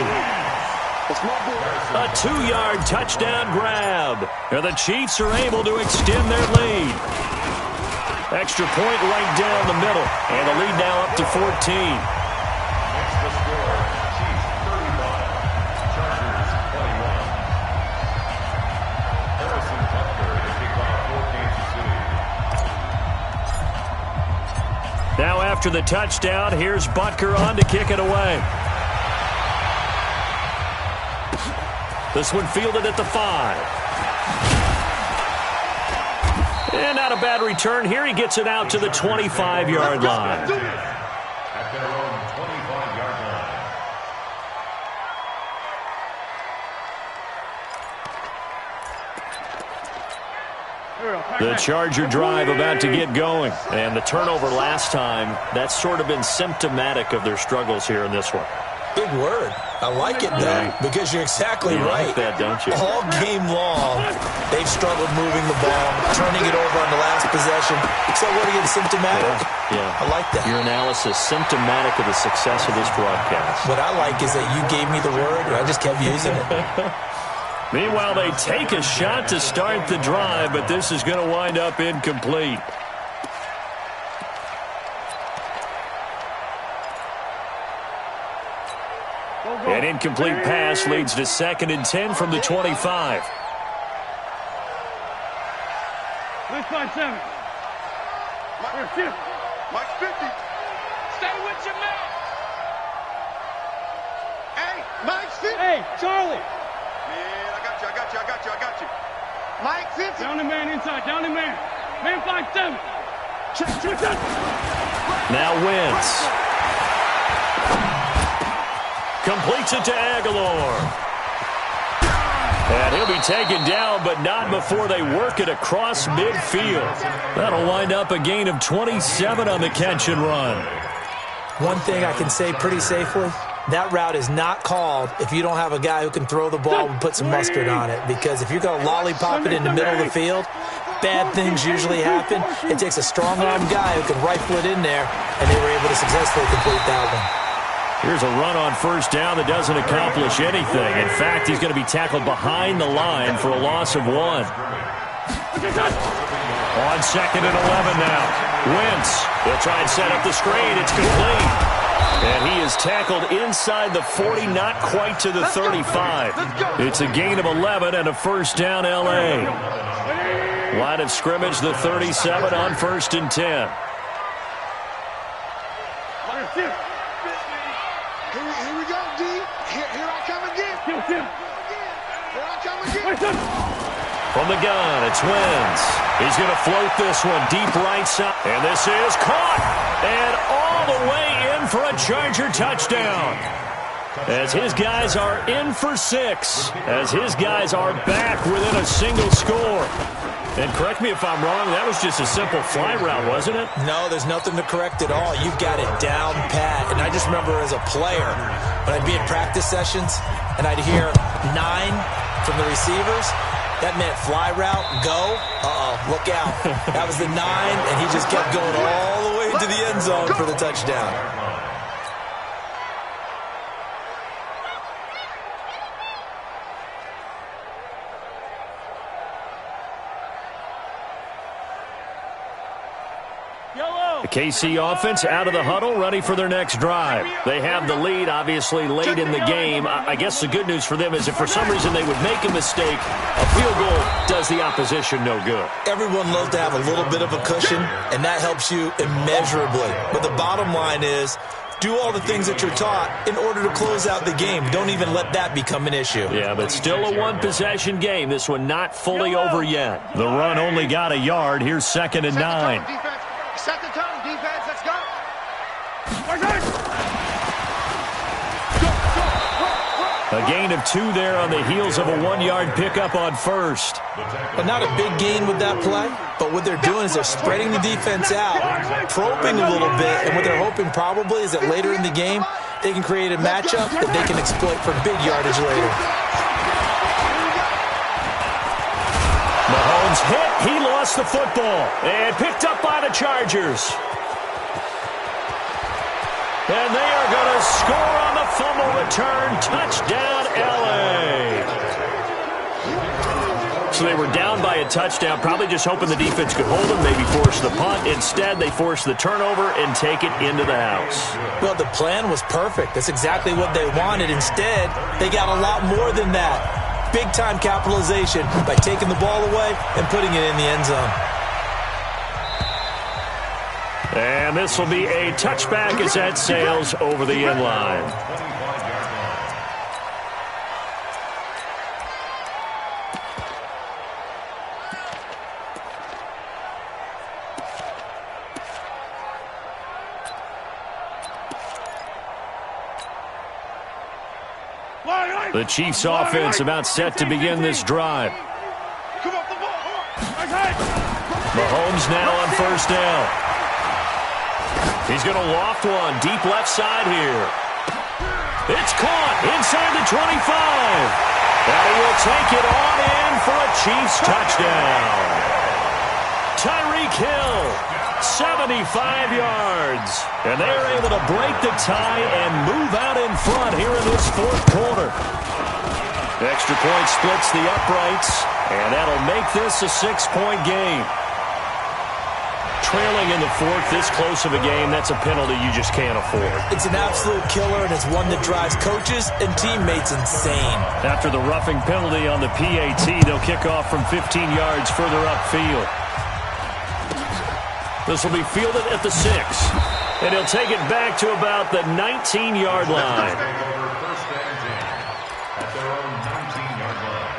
A 2-yard touchdown grab. And the Chiefs are able to extend their lead. Extra point right down the middle. And the lead now up to 14. Next to score, Chiefs 35, Chargers 21. Harrison Tucker to kick off for Kansas City. Now after the touchdown, here's Butker on to kick it away. This one fielded at the 5. And not a bad return. Here he gets it out to the 25-yard line. At their own 25-yard line. The Charger drive about to get going. And the turnover last time, that's sort of been symptomatic of their struggles here in this one. Big word. I like it, though, because you're exactly right. Like that, don't you? All game long, they've struggled moving the ball, turning it over on the last possession. So what again, symptomatic? Yeah. I like that. Your analysis, symptomatic of the success of this broadcast. What I like is that you gave me the word, and I just kept using it. Meanwhile, they take a shot to start the drive, but this is going to wind up incomplete. An incomplete pass leads to 2nd and 10 from the 25. Let's find 7. Mike's 50. Stay with your man. Hey, Mike's 50. Hey, Charlie. Man, I got you. Mike 50. Down the man inside. Down the man. Man 5-7. Check. Now Wentz. Completes it to Aguilar. And he'll be taken down, but not before they work it across midfield. That'll wind up a gain of 27 on the catch and run. One thing I can say pretty safely, that route is not called if you don't have a guy who can throw the ball and put some mustard on it. Because if you're going to lollipop it in the middle of the field, bad things usually happen. It takes a strong-arm guy who can rifle it in there, and they were able to successfully complete that one. Here's a run on first down that doesn't accomplish anything. In fact, he's going to be tackled behind the line for a loss of 1. On 2nd and 11 now. Wentz. They'll try and set up the screen. It's complete. And he is tackled inside the 40, not quite to the 35. It's a gain of 11 and a first down L.A. Line of scrimmage, the 37 on 1st and 10. Here we go, D. Here I come again. Here I come again. From the gun, it's Wentz. He's going to float this one deep right side. And this is caught. And all the way in for a Charger touchdown. As his guys are in for 6. As his guys are back within a single score. And correct me if I'm wrong, that was just a simple fly route, wasn't it? No, there's nothing to correct at all. You've got it down pat. And I just remember as a player, when I'd be in practice sessions and I'd hear 9 from the receivers, that meant fly route, go. Look out. That was the 9, and he just kept going all the way to the end zone for the touchdown. The KC offense out of the huddle, ready for their next drive. They have the lead, obviously, late in the game. I guess the good news for them is if for some reason they would make a mistake, a field goal does the opposition no good. Everyone loves to have a little bit of a cushion, and that helps you immeasurably. But the bottom line is, do all the things that you're taught in order to close out the game. Don't even let that become an issue. Yeah, but still a one-possession game. This one not fully over yet. The run only got a yard. Here's 2nd and 9. Set the tone, defense. Let's go. A gain of 2 there on the heels of a 1-yard pickup on first. But not a big gain with that play. But what they're doing is they're spreading the defense out, probing a little bit, and what they're hoping probably is that later in the game, they can create a matchup that they can exploit for big yardage later. Mahomes hit. He lost the football and picked up by the Chargers. And they are going to score on the fumble return. Touchdown, L.A. So they were down by a touchdown, probably just hoping the defense could hold them, maybe force the punt. Instead, they force the turnover and take it into the house. Well, the plan was perfect. That's exactly what they wanted. Instead, they got a lot more than that. Big-time capitalization by taking the ball away and putting it in the end zone. And this will be a touchback as that sails over the end line. The Chiefs offense about set to begin this drive. Mahomes now on first down. He's going to loft one deep left side here. It's caught inside the 25. And he will take it on in for a Chiefs touchdown. Tyreek Hill, 75 yards. And they are able to break the tie and move out in front here in this fourth quarter. The extra point splits the uprights, and that'll make this a 6-point game. trailing in the fourth, this close of a game, that's a penalty you just can't afford. It's an absolute killer, and it's one that drives coaches and teammates insane. After the roughing penalty on the PAT, they'll kick off from 15 yards further upfield. This will be fielded at the 6. And he'll take it back to about the 19-yard line. First and 10 at their own 19-yard line.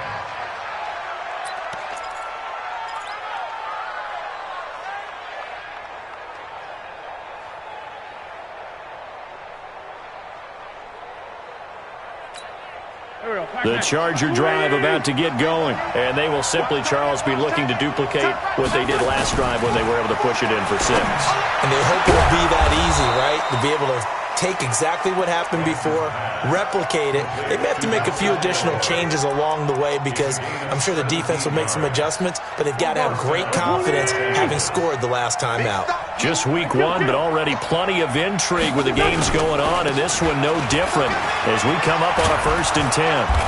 The Charger drive about to get going. And they will simply, Charles, be looking to duplicate what they did last drive when they were able to push it in for 6. And they hope it'll be that easy, right? To be able to take exactly what happened before, replicate it. They may have to make a few additional changes along the way because I'm sure the defense will make some adjustments, but they've got to have great confidence having scored the last time out. Just week 1, but already plenty of intrigue with the games going on, and this one no different as we come up on a 1st and 10.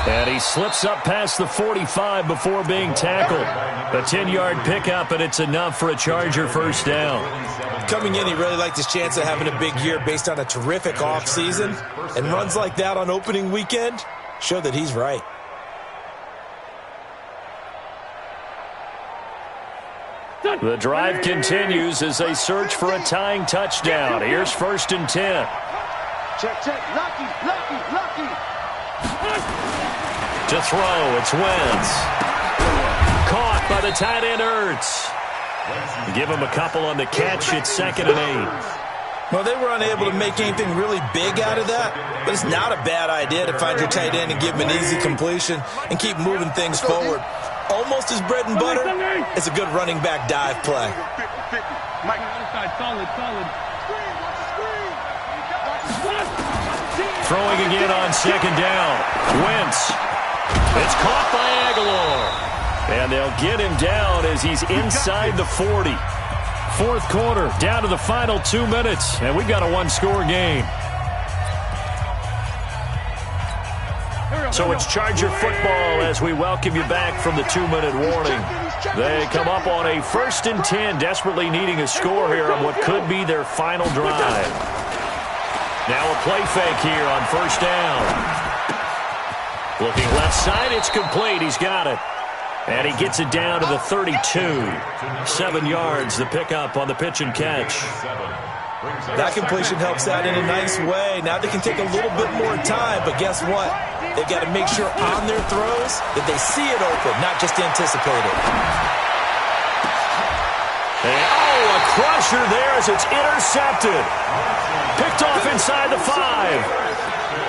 And he slips up past the 45 before being tackled. A 10-yard pickup, and it's enough for a Charger first down. Coming in, he really liked his chance of having a big year based on a terrific offseason, and runs like that on opening weekend show that he's right. The drive continues as they search for a tying touchdown. Here's 1st and 10. Check, check. Lucky. To throw, it's Wentz. Caught by the tight end, Ertz. Give him a couple on the catch. It's 2nd and 8. Well, they were unable to make anything really big out of that, but it's not a bad idea to find your tight end and give him an easy completion and keep moving things forward. Almost his bread and butter. It's a good running back dive play. Mike, other side, solid. Throwing again on 2nd down. Wentz. It's caught by Aguilar. And they'll get him down as he's inside the 40. 4th quarter, down to the final 2 minutes, and we've got a 1-score game. So it's Charger football as we welcome you back from the 2-minute warning. They come up on a 1st and 10, desperately needing a score here on what could be their final drive. Now a play fake here on 1st down. Looking left side, it's complete. He's got it. And he gets it down to the 32. 7 yards, the pickup on the pitch and catch. That completion helps out in a nice way. Now they can take a little bit more time, but guess what? They've got to make sure on their throws that they see it open, not just anticipate it. And, a crusher there as it's intercepted. Picked off inside the 5.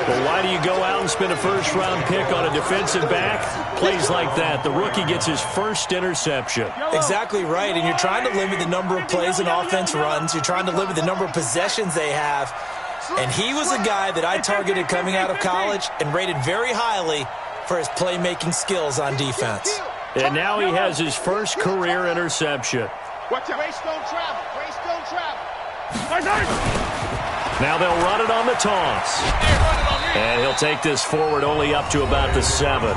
Well, why do you go out and spend a first-round pick on a defensive back? Plays like that. The rookie gets his first interception. Exactly right, and you're trying to limit the number of plays an offense runs. You're trying to limit the number of possessions they have. And he was a guy that I targeted coming out of college and rated very highly for his playmaking skills on defense. And now he has his first career interception. Watch out. Grace don't travel. Now they'll run it on the toss. And he'll take this forward only up to about the 7.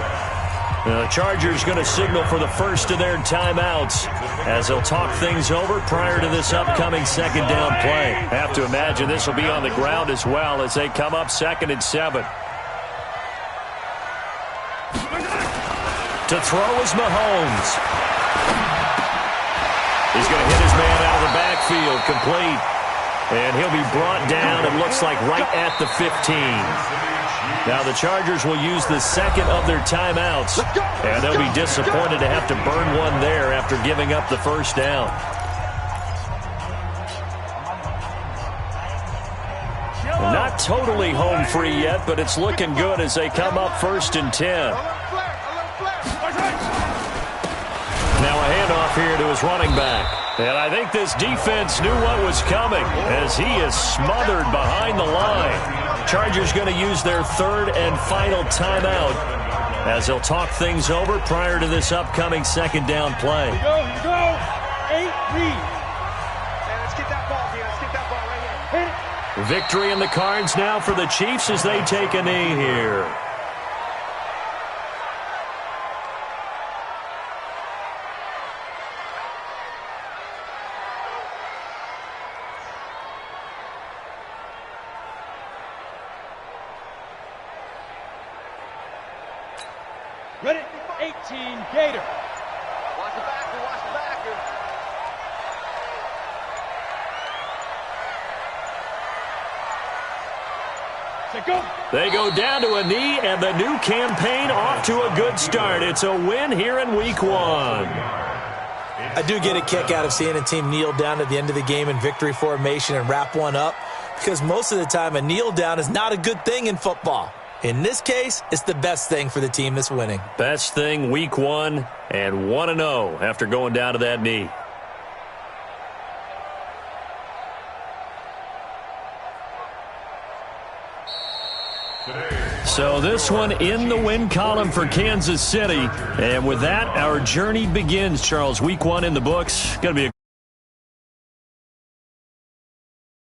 The Chargers going to signal for the first of their timeouts as they'll talk things over prior to this upcoming 2nd down play. I have to imagine this will be on the ground as well as they come up 2nd and 7. To throw is Mahomes. He's going to hit his man out of the backfield, complete. And he'll be brought down, it looks like, right at the 15. Now the Chargers will use the 2nd of their timeouts, and they'll be disappointed to have to burn one there after giving up the first down. Not totally home free yet, but it's looking good as they come up 1st and 10. Now a handoff here to his running back. And I think this defense knew what was coming as he is smothered behind the line. Chargers going to use their 3rd and final timeout as they'll talk things over prior to this upcoming 2nd down play. Here you go. 8 lead. Let's get that ball, D. Let's get that ball right here. Victory in the cards now for the Chiefs as they take a knee here. Ready? 18, Gator. Watch the backer, watch the backer. Say go. They go down to a knee, and the new campaign off to a good start. It's a win here in Week 1. I do get a kick out of seeing a team kneel down at the end of the game in victory formation and wrap one up, because most of the time a kneel down is not a good thing in football. In this case, it's the best thing for the team that's winning. Best thing Week 1 and 1-0 after going down to that knee. So this one in the win column for Kansas City. And with that, our journey begins, Charles. Week 1 in the books. Going to be a